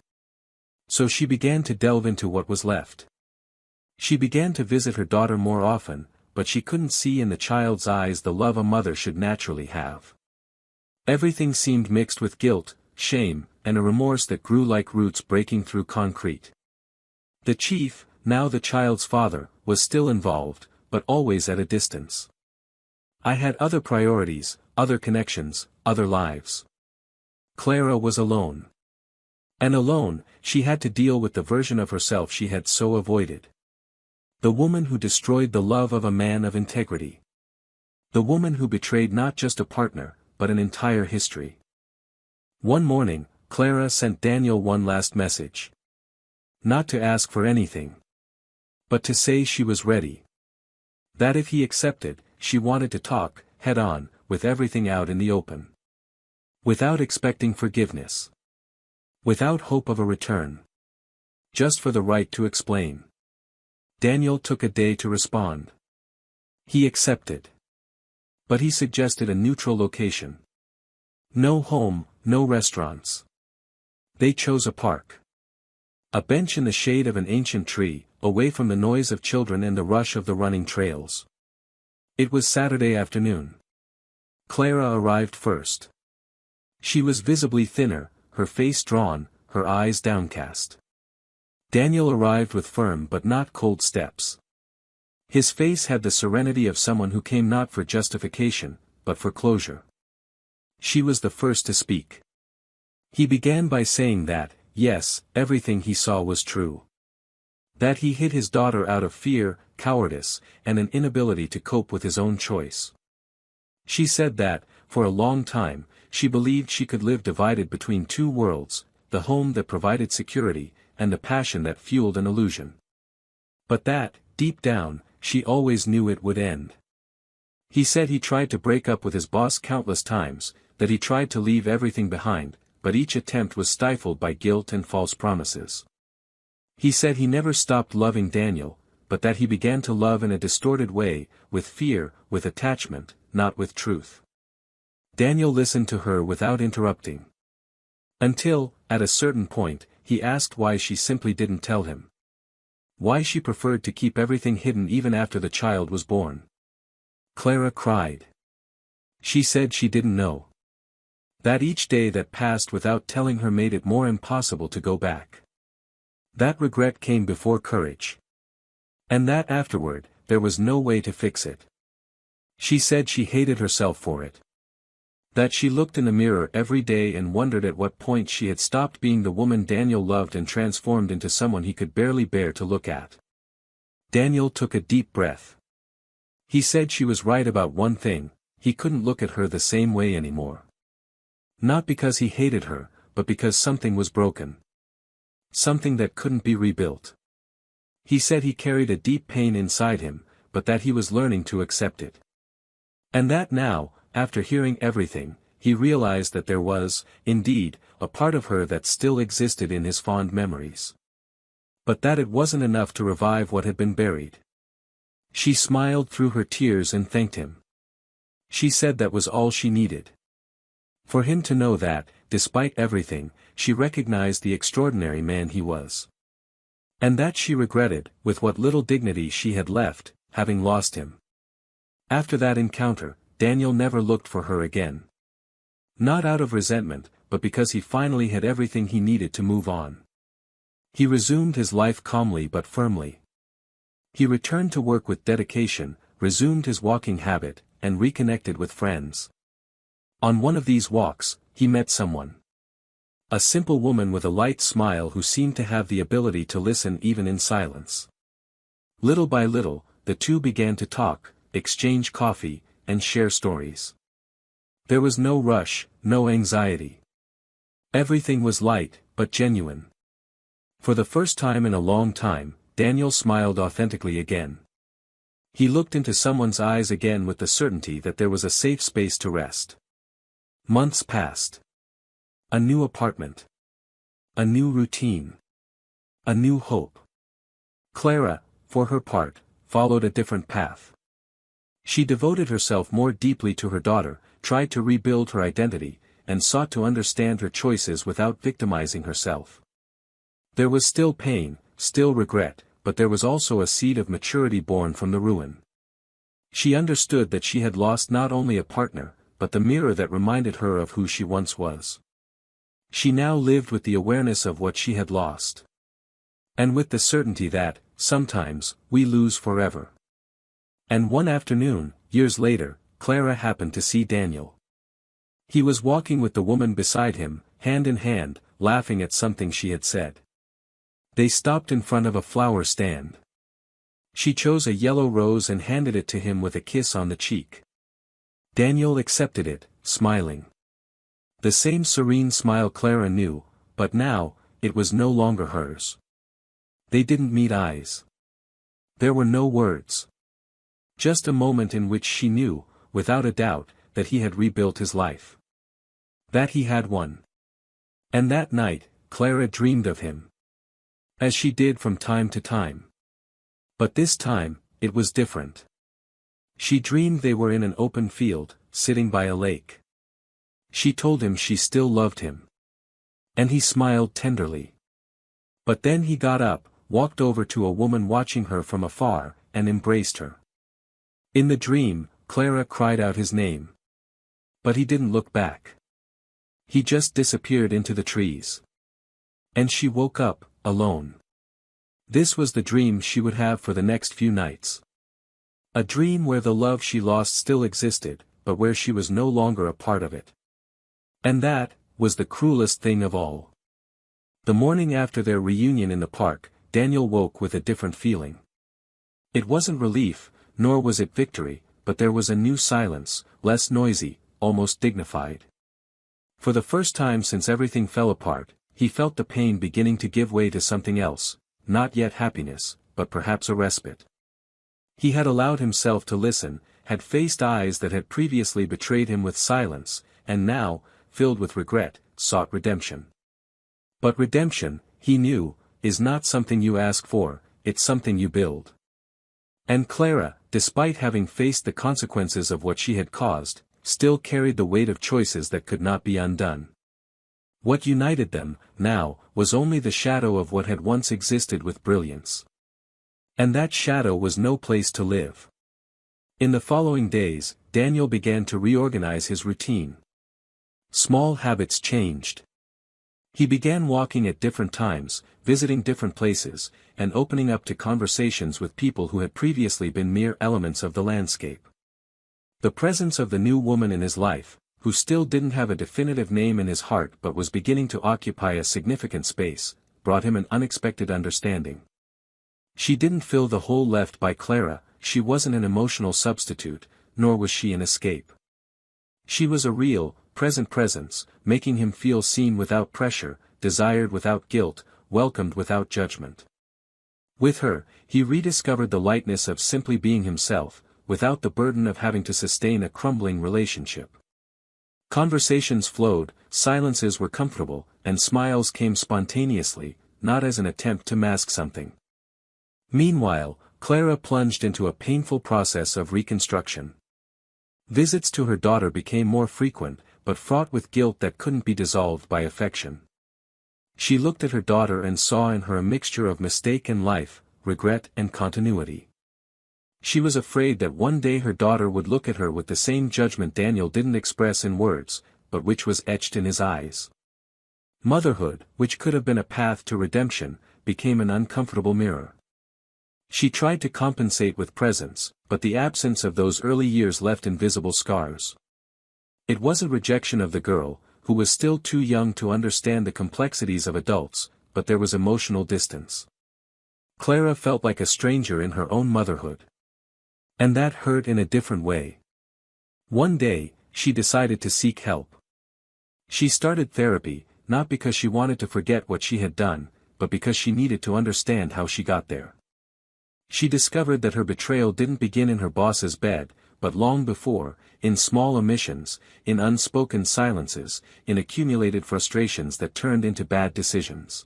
So she began to delve into what was left. She began to visit her daughter more often, but she couldn't see in the child's eyes the love a mother should naturally have. Everything seemed mixed with guilt, shame, and a remorse that grew like roots breaking through concrete. The chief, now the child's father, was still involved, but always at a distance. I had other priorities, other connections, other lives. Clara was alone. And alone, she had to deal with the version of herself she had so avoided. The woman who destroyed the love of a man of integrity. The woman who betrayed not just a partner, but an entire history. One morning, Clara sent Daniel one last message. Not to ask for anything, but to say she was ready. That if he accepted, she wanted to talk, head on, with everything out in the open. Without expecting forgiveness. Without hope of a return. Just for the right to explain. Daniel took a day to respond. He accepted. But he suggested a neutral location. No home, no restaurants. They chose a park. A bench in the shade of an ancient tree, away from the noise of children and the rush of the running trails. It was Saturday afternoon. Clara arrived first. She was visibly thinner, her face drawn, her eyes downcast. Daniel arrived with firm but not cold steps. His face had the serenity of someone who came not for justification, but for closure. She was the first to speak. He began by saying that, yes, everything he saw was true. That he hid his daughter out of fear, cowardice, and an inability to cope with his own choice. She said that, for a long time, she believed she could live divided between two worlds, the home that provided security, and the passion that fueled an illusion. But that, deep down, she always knew it would end. He said he tried to break up with his boss countless times, that he tried to leave everything behind, but each attempt was stifled by guilt and false promises. He said he never stopped loving Daniel, but that he began to love in a distorted way, with fear, with attachment, not with truth. Daniel listened to her without interrupting. Until, at a certain point, he asked why she simply didn't tell him. Why she preferred to keep everything hidden even after the child was born. Clara cried. She said she didn't know. That each day that passed without telling her made it more impossible to go back. That regret came before courage. And that afterward, there was no way to fix it. She said she hated herself for it. That she looked in the mirror every day and wondered at what point she had stopped being the woman Daniel loved and transformed into someone he could barely bear to look at. Daniel took a deep breath. He said she was right about one thing, he couldn't look at her the same way anymore. Not because he hated her, but because something was broken. Something that couldn't be rebuilt. He said he carried a deep pain inside him, but that he was learning to accept it. And that now, after hearing everything, he realized that there was, indeed, a part of her that still existed in his fond memories. But that it wasn't enough to revive what had been buried. She smiled through her tears and thanked him. She said that was all she needed. For him to know that, despite everything, she recognized the extraordinary man he was. And that she regretted, with what little dignity she had left, having lost him. After that encounter, Daniel never looked for her again. Not out of resentment, but because he finally had everything he needed to move on. He resumed his life calmly but firmly. He returned to work with dedication, resumed his walking habit, and reconnected with friends. On one of these walks, he met someone. A simple woman with a light smile who seemed to have the ability to listen even in silence. Little by little, the two began to talk, exchange coffee, and share stories. There was no rush, no anxiety. Everything was light, but genuine. For the first time in a long time, Daniel smiled authentically again. He looked into someone's eyes again with the certainty that there was a safe space to rest. Months passed. A new apartment. A new routine. A new hope. Clara, for her part, followed a different path. She devoted herself more deeply to her daughter, tried to rebuild her identity, and sought to understand her choices without victimizing herself. There was still pain, still regret, but there was also a seed of maturity born from the ruin. She understood that she had lost not only a partner, but the mirror that reminded her of who she once was. She now lived with the awareness of what she had lost. And with the certainty that, sometimes, we lose forever. And one afternoon, years later, Clara happened to see Daniel. He was walking with the woman beside him, hand in hand, laughing at something she had said. They stopped in front of a flower stand. She chose a yellow rose and handed it to him with a kiss on the cheek. Daniel accepted it, smiling. The same serene smile Clara knew, but now, it was no longer hers. They didn't meet eyes. There were no words. Just a moment in which she knew, without a doubt, that he had rebuilt his life. That he had won. And that night, Clara dreamed of him. As she did from time to time. But this time, it was different. She dreamed they were in an open field, sitting by a lake. She told him she still loved him. And he smiled tenderly. But then he got up, walked over to a woman watching her from afar, and embraced her. In the dream, Clara cried out his name. But he didn't look back. He just disappeared into the trees. And she woke up, alone. This was the dream she would have for the next few nights. A dream where the love she lost still existed, but where she was no longer a part of it. And that was the cruelest thing of all. The morning after their reunion in the park, Daniel woke with a different feeling. It wasn't relief, nor was it victory, but there was a new silence, less noisy, almost dignified. For the first time since everything fell apart, he felt the pain beginning to give way to something else, not yet happiness, but perhaps a respite. He had allowed himself to listen, had faced eyes that had previously betrayed him with silence, and now, filled with regret, sought redemption. But redemption, he knew, is not something you ask for, it's something you build. And Clara, despite having faced the consequences of what she had caused, still carried the weight of choices that could not be undone. What united them, now, was only the shadow of what had once existed with brilliance. And that shadow was no place to live. In the following days, Daniel began to reorganize his routine. Small habits changed. He began walking at different times, visiting different places, and opening up to conversations with people who had previously been mere elements of the landscape. The presence of the new woman in his life, who still didn't have a definitive name in his heart but was beginning to occupy a significant space, brought him an unexpected understanding. She didn't fill the hole left by Clara, she wasn't an emotional substitute, nor was she an escape. She was a real, present presence, making him feel seen without pressure, desired without guilt, welcomed without judgment. With her, he rediscovered the lightness of simply being himself, without the burden of having to sustain a crumbling relationship. Conversations flowed, silences were comfortable, and smiles came spontaneously, not as an attempt to mask something. Meanwhile, Clara plunged into a painful process of reconstruction. Visits to her daughter became more frequent, but fraught with guilt that couldn't be dissolved by affection. She looked at her daughter and saw in her a mixture of mistake and life, regret and continuity. She was afraid that one day her daughter would look at her with the same judgment Daniel didn't express in words, but which was etched in his eyes. Motherhood, which could have been a path to redemption, became an uncomfortable mirror. She tried to compensate with presence, but the absence of those early years left invisible scars. It wasn't rejection of the girl, who was still too young to understand the complexities of adults, but there was emotional distance. Clara felt like a stranger in her own motherhood. And that hurt in a different way. One day, she decided to seek help. She started therapy, not because she wanted to forget what she had done, but because she needed to understand how she got there. She discovered that her betrayal didn't begin in her boss's bed, but long before, in small omissions, in unspoken silences, in accumulated frustrations that turned into bad decisions.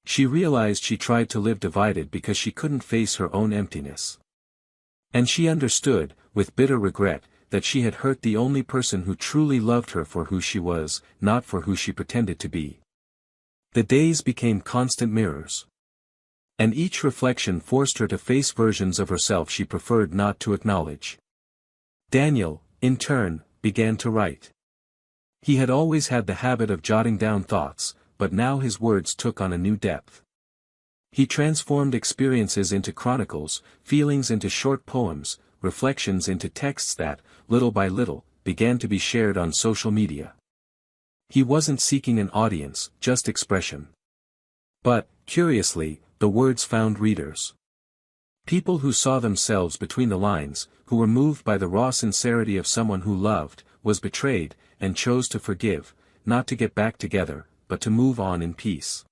She realized she tried to live divided because she couldn't face her own emptiness. And she understood, with bitter regret, that she had hurt the only person who truly loved her for who she was, not for who she pretended to be. The days became constant mirrors. And each reflection forced her to face versions of herself she preferred not to acknowledge. Daniel, in turn, began to write. He had always had the habit of jotting down thoughts, but now his words took on a new depth. He transformed experiences into chronicles, feelings into short poems, reflections into texts that, little by little, began to be shared on social media. He wasn't seeking an audience, just expression. But, curiously, the words found readers. People who saw themselves between the lines, who were moved by the raw sincerity of someone who loved, was betrayed, and chose to forgive, not to get back together, but to move on in peace.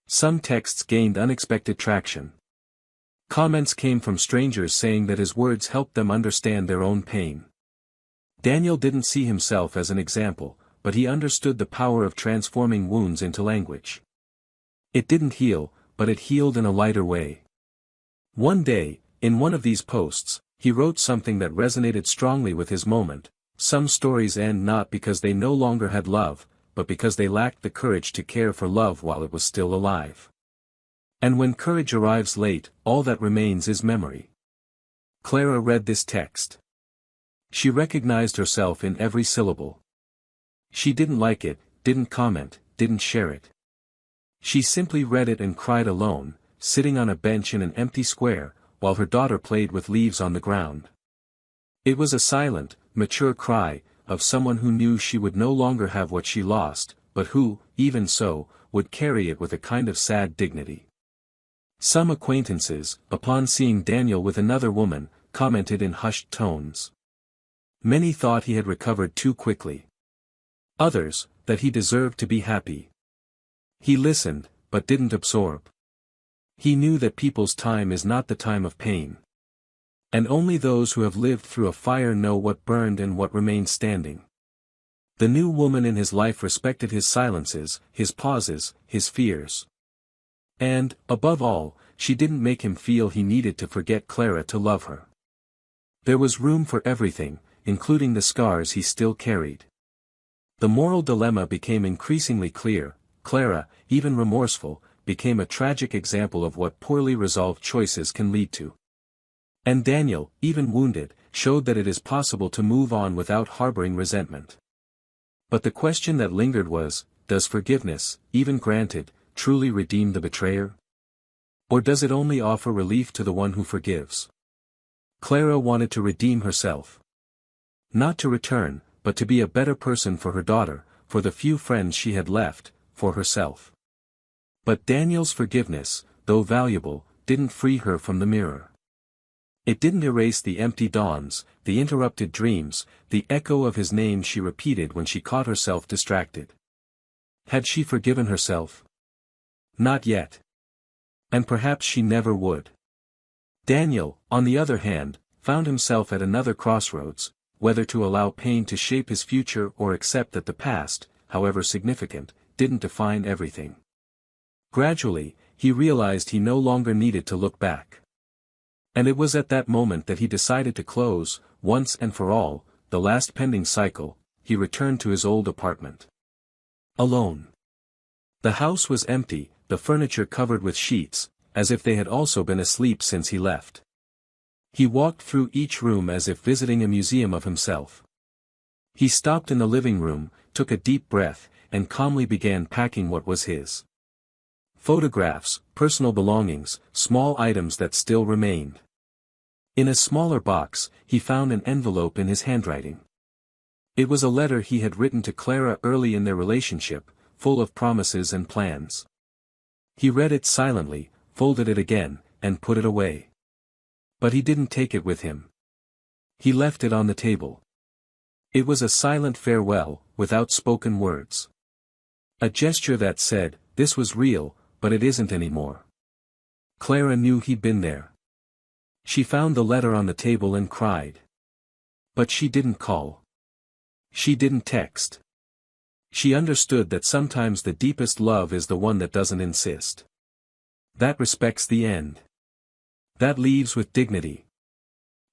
Some texts gained unexpected traction. Comments came from strangers saying that his words helped them understand their own pain. Daniel didn't see himself as an example, but he understood the power of transforming wounds into language. It didn't heal, but it healed in a lighter way. One day, in one of these posts, he wrote something that resonated strongly with his moment. Some stories end not because they no longer had love, but because they lacked the courage to care for love while it was still alive. And when courage arrives late, all that remains is memory. Clara read this text. She recognized herself in every syllable. She didn't like it, didn't comment, didn't share it. She simply read it and cried alone, sitting on a bench in an empty square, while her daughter played with leaves on the ground. It was a silent, mature cry, of someone who knew she would no longer have what she lost, but who, even so, would carry it with a kind of sad dignity. Some acquaintances, upon seeing Daniel with another woman, commented in hushed tones. Many thought he had recovered too quickly. Others, that he deserved to be happy. He listened, but didn't absorb. He knew that people's time is not the time of pain. And only those who have lived through a fire know what burned and what remained standing. The new woman in his life respected his silences, his pauses, his fears. And, above all, she didn't make him feel he needed to forget Clara to love her. There was room for everything, including the scars he still carried. The moral dilemma became increasingly clear. Clara, even remorseful, became a tragic example of what poorly resolved choices can lead to. And Daniel, even wounded, showed that it is possible to move on without harboring resentment. But the question that lingered was, does forgiveness, even granted, truly redeem the betrayer? Or does it only offer relief to the one who forgives? Clara wanted to redeem herself. Not to return, but to be a better person for her daughter, for the few friends she had left, for herself. But Daniel's forgiveness, though valuable, didn't free her from the mirror. It didn't erase the empty dawns, the interrupted dreams, the echo of his name she repeated when she caught herself distracted. Had she forgiven herself? Not yet. And perhaps she never would. Daniel, on the other hand, found himself at another crossroads, whether to allow pain to shape his future or accept that the past, however significant, didn't define everything. Gradually, he realized he no longer needed to look back. And it was at that moment that he decided to close, once and for all, the last pending cycle. He returned to his old apartment. Alone. The house was empty, the furniture covered with sheets, as if they had also been asleep since he left. He walked through each room as if visiting a museum of himself. He stopped in the living room, took a deep breath, and calmly began packing what was his. Photographs, personal belongings, small items that still remained. In a smaller box, he found an envelope in his handwriting. It was a letter he had written to Clara early in their relationship, full of promises and plans. He read it silently, folded it again, and put it away. But he didn't take it with him. He left it on the table. It was a silent farewell, without spoken words. A gesture that said, this was real, but it isn't anymore. Clara knew he'd been there. She found the letter on the table and cried. But she didn't call. She didn't text. She understood that sometimes the deepest love is the one that doesn't insist. That respects the end. That leaves with dignity.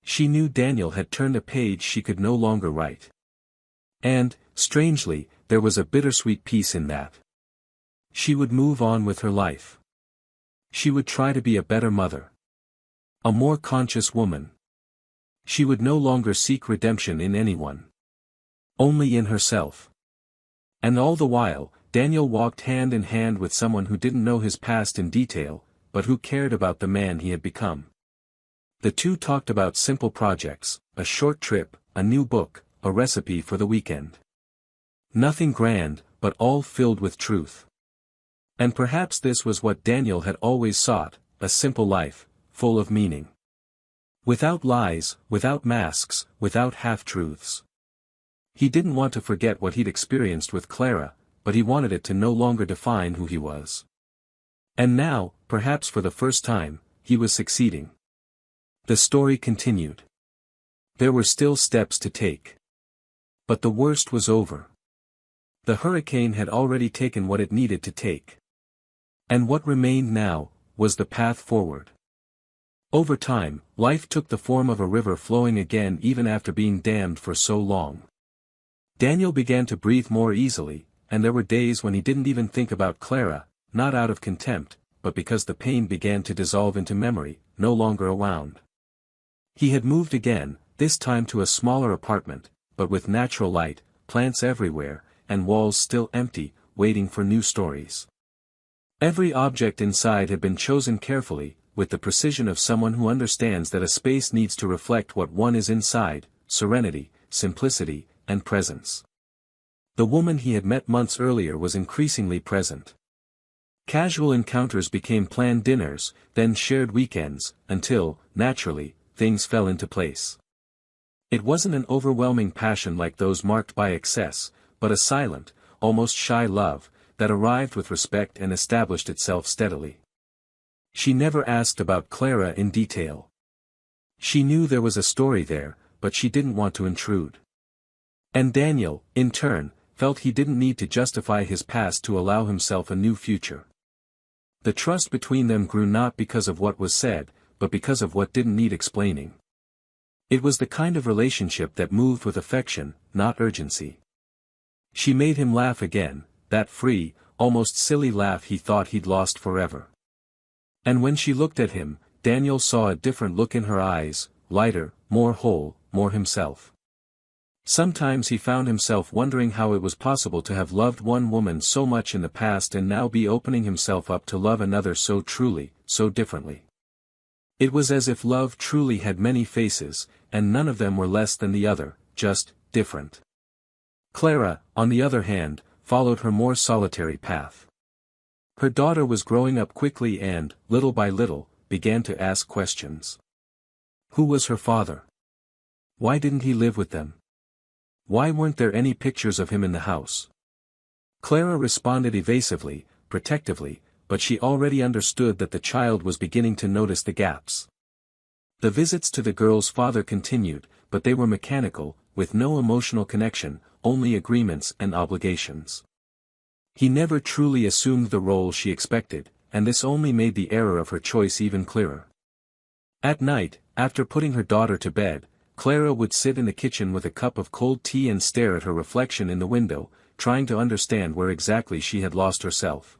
She knew Daniel had turned a page she could no longer write. And, strangely, there was a bittersweet peace in that. She would move on with her life. She would try to be a better mother. A more conscious woman. She would no longer seek redemption in anyone. Only in herself. And all the while, Daniel walked hand in hand with someone who didn't know his past in detail, but who cared about the man he had become. The two talked about simple projects, a short trip, a new book, a recipe for the weekend. Nothing grand, but all filled with truth. And perhaps this was what Daniel had always sought, a simple life, full of meaning. Without lies, without masks, without half-truths. He didn't want to forget what he'd experienced with Clara, but he wanted it to no longer define who he was. And now, perhaps for the first time, he was succeeding. The story continued. There were still steps to take. But the worst was over. The hurricane had already taken what it needed to take. And what remained now, was the path forward. Over time, life took the form of a river flowing again even after being dammed for so long. Daniel began to breathe more easily, and there were days when he didn't even think about Clara, not out of contempt, but because the pain began to dissolve into memory, no longer a wound. He had moved again, this time to a smaller apartment, but with natural light, plants everywhere, and walls still empty, waiting for new stories. Every object inside had been chosen carefully, with the precision of someone who understands that a space needs to reflect what one is inside: serenity, simplicity, and presence. The woman he had met months earlier was increasingly present. Casual encounters became planned dinners, then shared weekends, until, naturally, things fell into place. It wasn't an overwhelming passion like those marked by excess, but a silent, almost shy love, that arrived with respect and established itself steadily. She never asked about Clara in detail. She knew there was a story there, but she didn't want to intrude. And Daniel, in turn, felt he didn't need to justify his past to allow himself a new future. The trust between them grew not because of what was said, but because of what didn't need explaining. It was the kind of relationship that moved with affection, not urgency. She made him laugh again, that free, almost silly laugh he thought he'd lost forever. And when she looked at him, Daniel saw a different look in her eyes, lighter, more whole, more himself. Sometimes he found himself wondering how it was possible to have loved one woman so much in the past and now be opening himself up to love another so truly, so differently. It was as if love truly had many faces, and none of them were less than the other, just different. Clara, on the other hand, followed her more solitary path. Her daughter was growing up quickly and, little by little, began to ask questions. Who was her father? Why didn't he live with them? Why weren't there any pictures of him in the house? Clara responded evasively, protectively, but she already understood that the child was beginning to notice the gaps. The visits to the girl's father continued, but they were mechanical, with no emotional connection, only agreements and obligations. He never truly assumed the role she expected, and this only made the error of her choice even clearer. At night, after putting her daughter to bed, Clara would sit in the kitchen with a cup of cold tea and stare at her reflection in the window, trying to understand where exactly she had lost herself.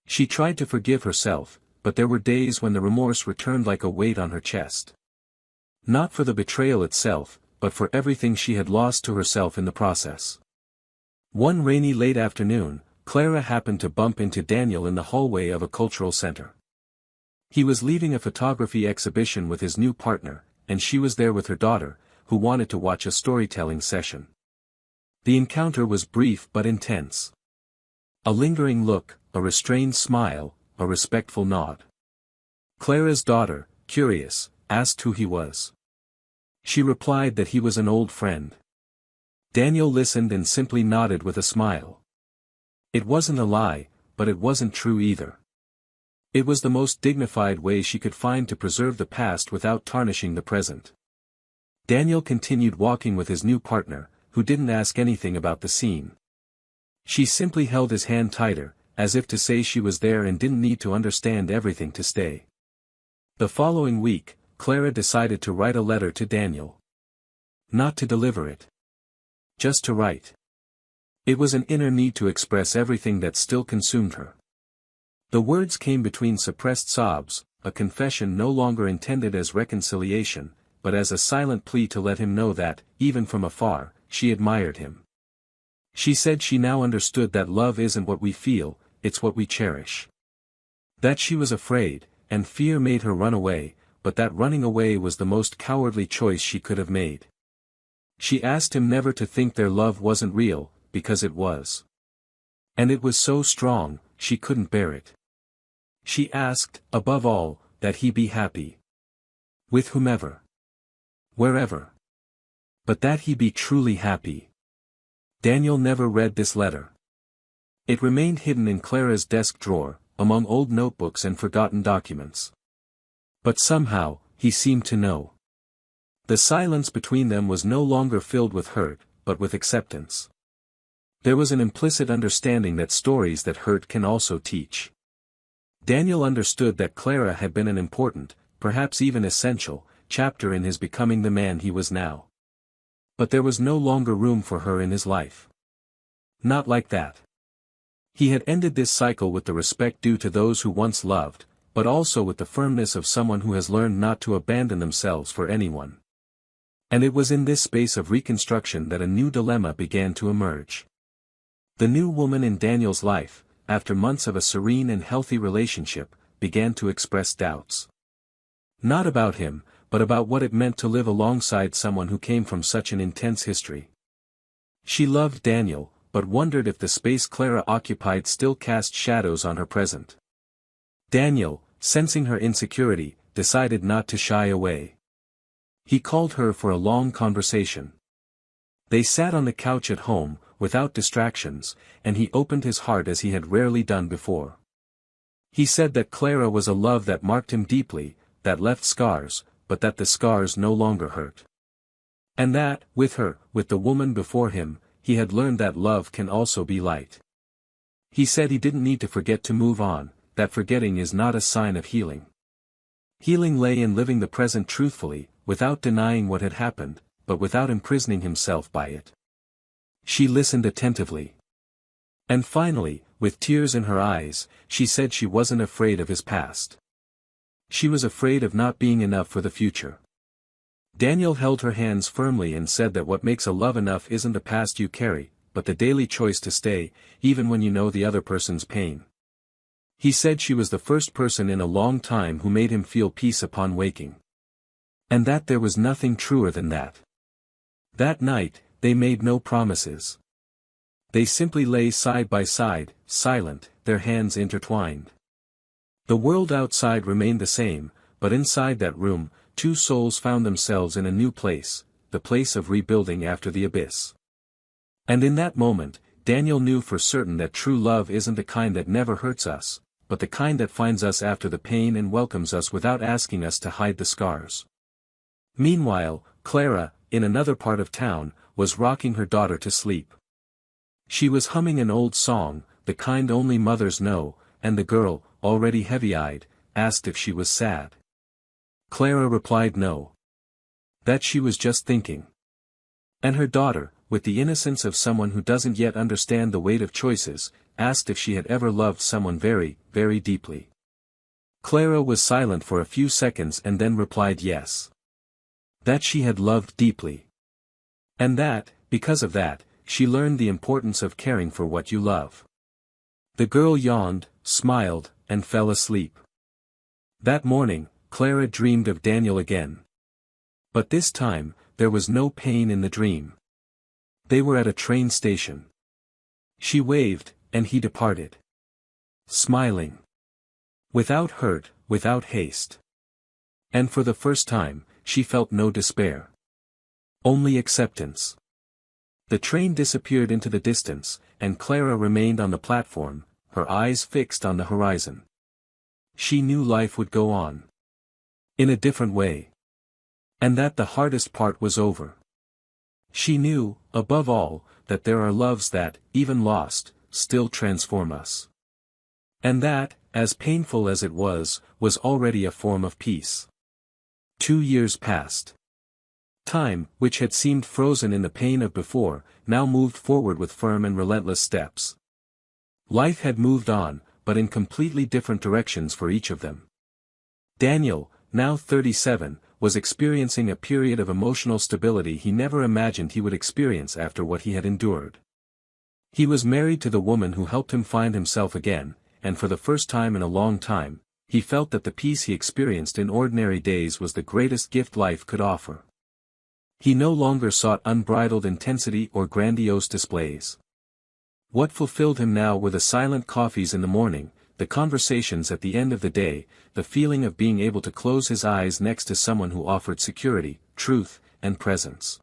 She tried to forgive herself, but there were days when the remorse returned like a weight on her chest. Not for the betrayal itself, but for everything she had lost to herself in the process. One rainy late afternoon, Clara happened to bump into Daniel in the hallway of a cultural center. He was leaving a photography exhibition with his new partner, and she was there with her daughter, who wanted to watch a storytelling session. The encounter was brief but intense. A lingering look, a restrained smile, a respectful nod. Clara's daughter, curious, asked who he was. She replied that he was an old friend. Daniel listened and simply nodded with a smile. It wasn't a lie, but it wasn't true either. It was the most dignified way she could find to preserve the past without tarnishing the present. Daniel continued walking with his new partner, who didn't ask anything about the scene. She simply held his hand tighter, as if to say she was there and didn't need to understand everything to stay. The following week, Clara decided to write a letter to Daniel. Not to deliver it. Just to write. It was an inner need to express everything that still consumed her. The words came between suppressed sobs, a confession no longer intended as reconciliation, but as a silent plea to let him know that, even from afar, she admired him. She said she now understood that love isn't what we feel, it's what we cherish. That she was afraid, and fear made her run away, but that running away was the most cowardly choice she could have made. She asked him never to think their love wasn't real, because it was. And it was so strong, she couldn't bear it. She asked, above all, that he be happy. With whomever. Wherever. But that he be truly happy. Daniel never read this letter. It remained hidden in Clara's desk drawer, among old notebooks and forgotten documents. But somehow, he seemed to know. The silence between them was no longer filled with hurt, but with acceptance. There was an implicit understanding that stories that hurt can also teach. Daniel understood that Clara had been an important, perhaps even essential, chapter in his becoming the man he was now. But there was no longer room for her in his life. Not like that. He had ended this cycle with the respect due to those who once loved, but also with the firmness of someone who has learned not to abandon themselves for anyone. And it was in this space of reconstruction that a new dilemma began to emerge. The new woman in Daniel's life, after months of a serene and healthy relationship, began to express doubts. Not about him, but about what it meant to live alongside someone who came from such an intense history. She loved Daniel, but wondered if the space Clara occupied still cast shadows on her present. Daniel, sensing her insecurity, decided not to shy away. He called her for a long conversation. They sat on the couch at home, without distractions, and he opened his heart as he had rarely done before. He said that Clara was a love that marked him deeply, that left scars, but that the scars no longer hurt. And that, with her, with the woman before him, he had learned that love can also be light. He said he didn't need to forget to move on, that forgetting is not a sign of healing. Healing lay in living the present truthfully, without denying what had happened, but without imprisoning himself by it. She listened attentively. And finally, with tears in her eyes, she said she wasn't afraid of his past. She was afraid of not being enough for the future. Daniel held her hands firmly and said that what makes a love enough isn't the past you carry, but the daily choice to stay, even when you know the other person's pain. He said she was the first person in a long time who made him feel peace upon waking. And that there was nothing truer than that. That night, they made no promises. They simply lay side by side, silent, their hands intertwined. The world outside remained the same, but inside that room, two souls found themselves in a new place, the place of rebuilding after the abyss. And in that moment, Daniel knew for certain that true love isn't the kind that never hurts us, but the kind that finds us after the pain and welcomes us without asking us to hide the scars. Meanwhile, Clara, in another part of town, was rocking her daughter to sleep. She was humming an old song, the kind only mothers know, and the girl, already heavy-eyed, asked if she was sad. Clara replied no. That she was just thinking. And her daughter, with the innocence of someone who doesn't yet understand the weight of choices, asked if she had ever loved someone very, very deeply. Clara was silent for a few seconds and then replied yes. That she had loved deeply. And that, because of that, she learned the importance of caring for what you love. The girl yawned, smiled, and fell asleep. That morning, Clara dreamed of Daniel again. But this time, there was no pain in the dream. They were at a train station. She waved, and he departed. Smiling. Without hurt, without haste. And for the first time, she felt no despair. Only acceptance. The train disappeared into the distance, and Clara remained on the platform, her eyes fixed on the horizon. She knew life would go on. In a different way. And that the hardest part was over. She knew, above all, that there are loves that, even lost, still transform us. And that, as painful as it was already a form of peace. 2 years passed. Time, which had seemed frozen in the pain of before, now moved forward with firm and relentless steps. Life had moved on, but in completely different directions for each of them. Daniel, now 37, was experiencing a period of emotional stability he never imagined he would experience after what he had endured. He was married to the woman who helped him find himself again, and for the first time in a long time, he felt that the peace he experienced in ordinary days was the greatest gift life could offer. He no longer sought unbridled intensity or grandiose displays. What fulfilled him now were the silent coffees in the morning, the conversations at the end of the day, the feeling of being able to close his eyes next to someone who offered security, truth, and presence.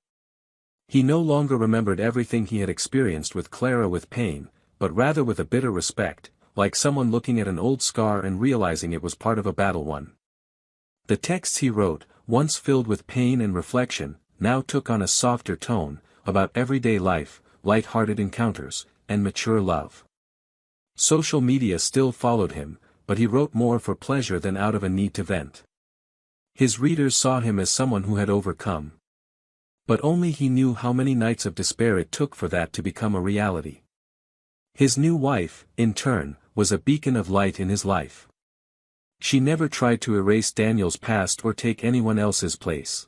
He no longer remembered everything he had experienced with Clara with pain, but rather with a bitter respect, like someone looking at an old scar and realizing it was part of a battle won. The texts he wrote, once filled with pain and reflection, now took on a softer tone, about everyday life, light-hearted encounters, and mature love. Social media still followed him, but he wrote more for pleasure than out of a need to vent. His readers saw him as someone who had overcome. But only he knew how many nights of despair it took for that to become a reality. His new wife, in turn, was a beacon of light in his life. She never tried to erase Daniel's past or take anyone else's place.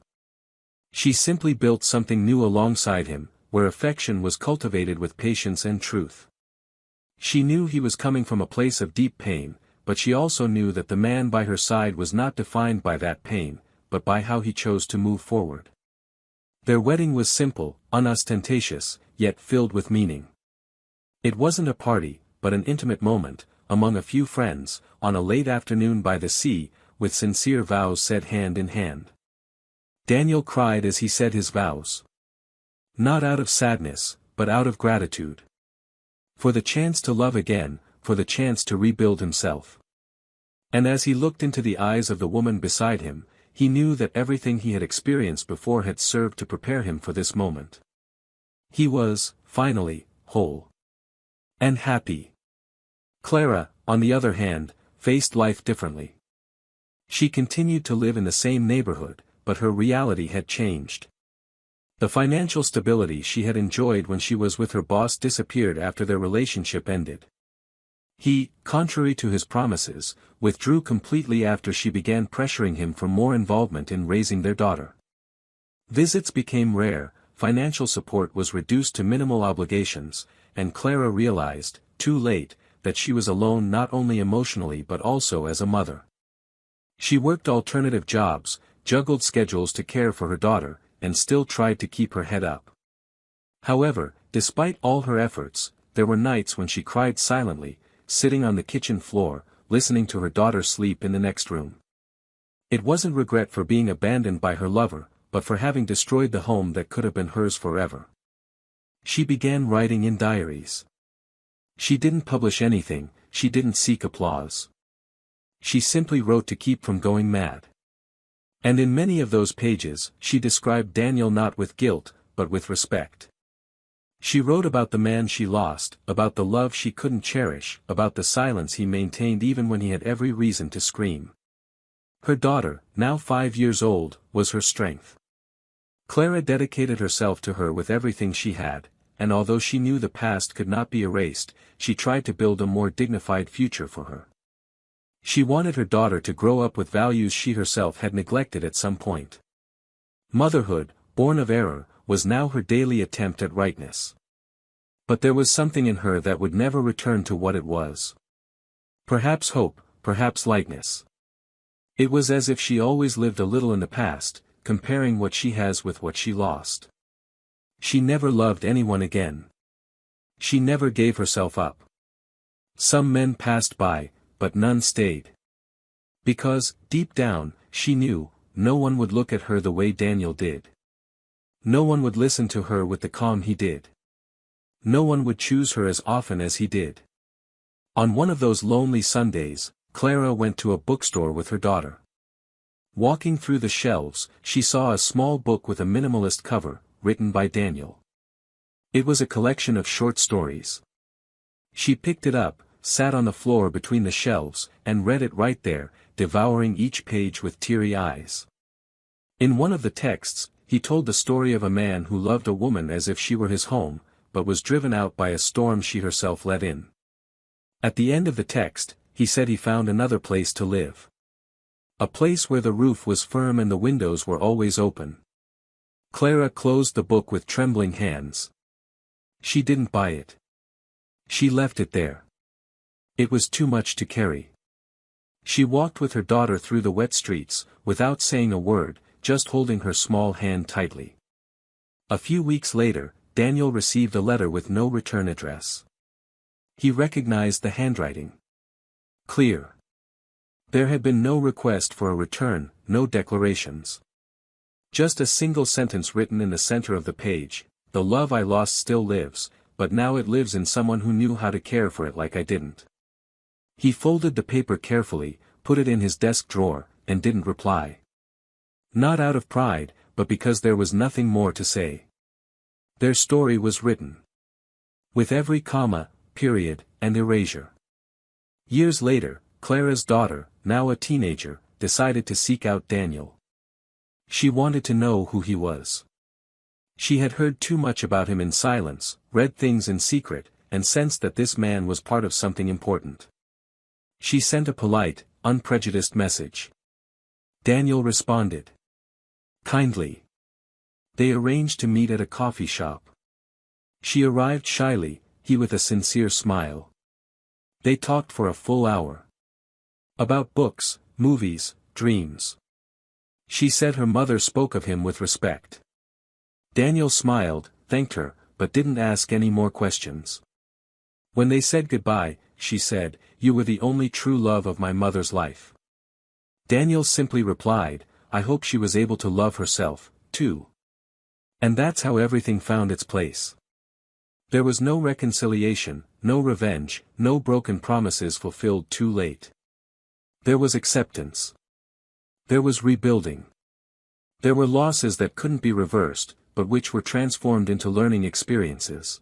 She simply built something new alongside him, where affection was cultivated with patience and truth. She knew he was coming from a place of deep pain, but she also knew that the man by her side was not defined by that pain, but by how he chose to move forward. Their wedding was simple, unostentatious, yet filled with meaning. It wasn't a party, but an intimate moment, among a few friends, on a late afternoon by the sea, with sincere vows said hand in hand. Daniel cried as he said his vows. Not out of sadness, but out of gratitude. For the chance to love again, for the chance to rebuild himself. And as he looked into the eyes of the woman beside him, he knew that everything he had experienced before had served to prepare him for this moment. He was, finally, whole. And happy. Clara, on the other hand, faced life differently. She continued to live in the same neighborhood, but her reality had changed. The financial stability she had enjoyed when she was with her boss disappeared after their relationship ended. He, contrary to his promises, withdrew completely after she began pressuring him for more involvement in raising their daughter. Visits became rare, financial support was reduced to minimal obligations, and Clara realized, too late, that she was alone not only emotionally but also as a mother. She worked alternative jobs, juggled schedules to care for her daughter, and still tried to keep her head up. However, despite all her efforts, there were nights when she cried silently, sitting on the kitchen floor, listening to her daughter sleep in the next room. It wasn't regret for being abandoned by her lover, but for having destroyed the home that could have been hers forever. She began writing in diaries. She didn't publish anything, she didn't seek applause. She simply wrote to keep from going mad. And in many of those pages, she described Daniel not with guilt, but with respect. She wrote about the man she lost, about the love she couldn't cherish, about the silence he maintained even when he had every reason to scream. Her daughter, now 5 years old, was her strength. Clara dedicated herself to her with everything she had, and although she knew the past could not be erased, she tried to build a more dignified future for her. She wanted her daughter to grow up with values she herself had neglected at some point. Motherhood, born of error, was now her daily attempt at rightness. But there was something in her that would never return to what it was. Perhaps hope, perhaps lightness. It was as if she always lived a little in the past, comparing what she has with what she lost. She never loved anyone again. She never gave herself up. Some men passed by, but none stayed. Because, deep down, she knew, no one would look at her the way Daniel did. No one would listen to her with the calm he did. No one would choose her as often as he did. On one of those lonely Sundays, Clara went to a bookstore with her daughter. Walking through the shelves, she saw a small book with a minimalist cover, written by Daniel. It was a collection of short stories. She picked it up, sat on the floor between the shelves, and read it right there, devouring each page with teary eyes. In one of the texts, he told the story of a man who loved a woman as if she were his home, but was driven out by a storm she herself let in. At the end of the text, he said he found another place to live. A place where the roof was firm and the windows were always open. Clara closed the book with trembling hands. She didn't buy it. She left it there. It was too much to carry. She walked with her daughter through the wet streets, without saying a word, just holding her small hand tightly. A few weeks later, Daniel received a letter with no return address. He recognized the handwriting. Clear. There had been no request for a return, no declarations. Just a single sentence written in the center of the page: "The love I lost still lives, but now it lives in someone who knew how to care for it like I didn't." He folded the paper carefully, put it in his desk drawer, and didn't reply. Not out of pride, but because there was nothing more to say. Their story was written. With every comma, period, and erasure. Years later, Clara's daughter, now a teenager, decided to seek out Daniel. She wanted to know who he was. She had heard too much about him in silence, read things in secret, and sensed that this man was part of something important. She sent a polite, unprejudiced message. Daniel responded. Kindly. They arranged to meet at a coffee shop. She arrived shyly, he with a sincere smile. They talked for a full hour. About books, movies, dreams. She said her mother spoke of him with respect. Daniel smiled, thanked her, but didn't ask any more questions. When they said goodbye, she said, "You were the only true love of my mother's life." Daniel simply replied, "I hope she was able to love herself, too." And that's how everything found its place. There was no reconciliation, no revenge, no broken promises fulfilled too late. There was acceptance. There was rebuilding. There were losses that couldn't be reversed, but which were transformed into learning experiences.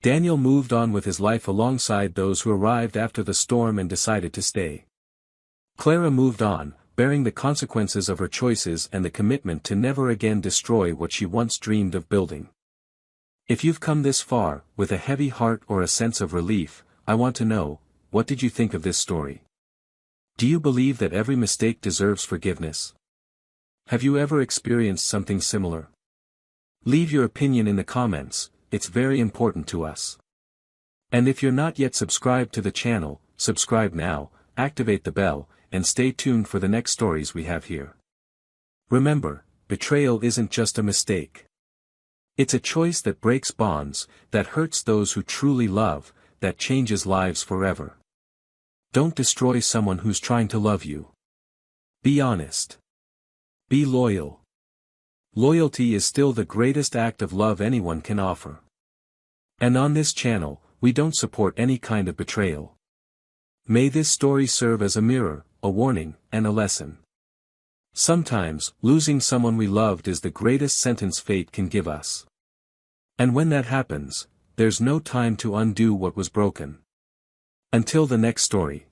Daniel moved on with his life alongside those who arrived after the storm and decided to stay. Clara moved on, bearing the consequences of her choices and the commitment to never again destroy what she once dreamed of building. If you've come this far, with a heavy heart or a sense of relief, I want to know, what did you think of this story? Do you believe that every mistake deserves forgiveness? Have you ever experienced something similar? Leave your opinion in the comments, it's very important to us. And if you're not yet subscribed to the channel, subscribe now, activate the bell, and stay tuned for the next stories we have here. Remember, betrayal isn't just a mistake. It's a choice that breaks bonds, that hurts those who truly love, that changes lives forever. Don't destroy someone who's trying to love you. Be honest. Be loyal. Loyalty is still the greatest act of love anyone can offer. And on this channel, we don't support any kind of betrayal. May this story serve as a mirror, a warning, and a lesson. Sometimes, losing someone we loved is the greatest sentence fate can give us. And when that happens, there's no time to undo what was broken. Until the next story.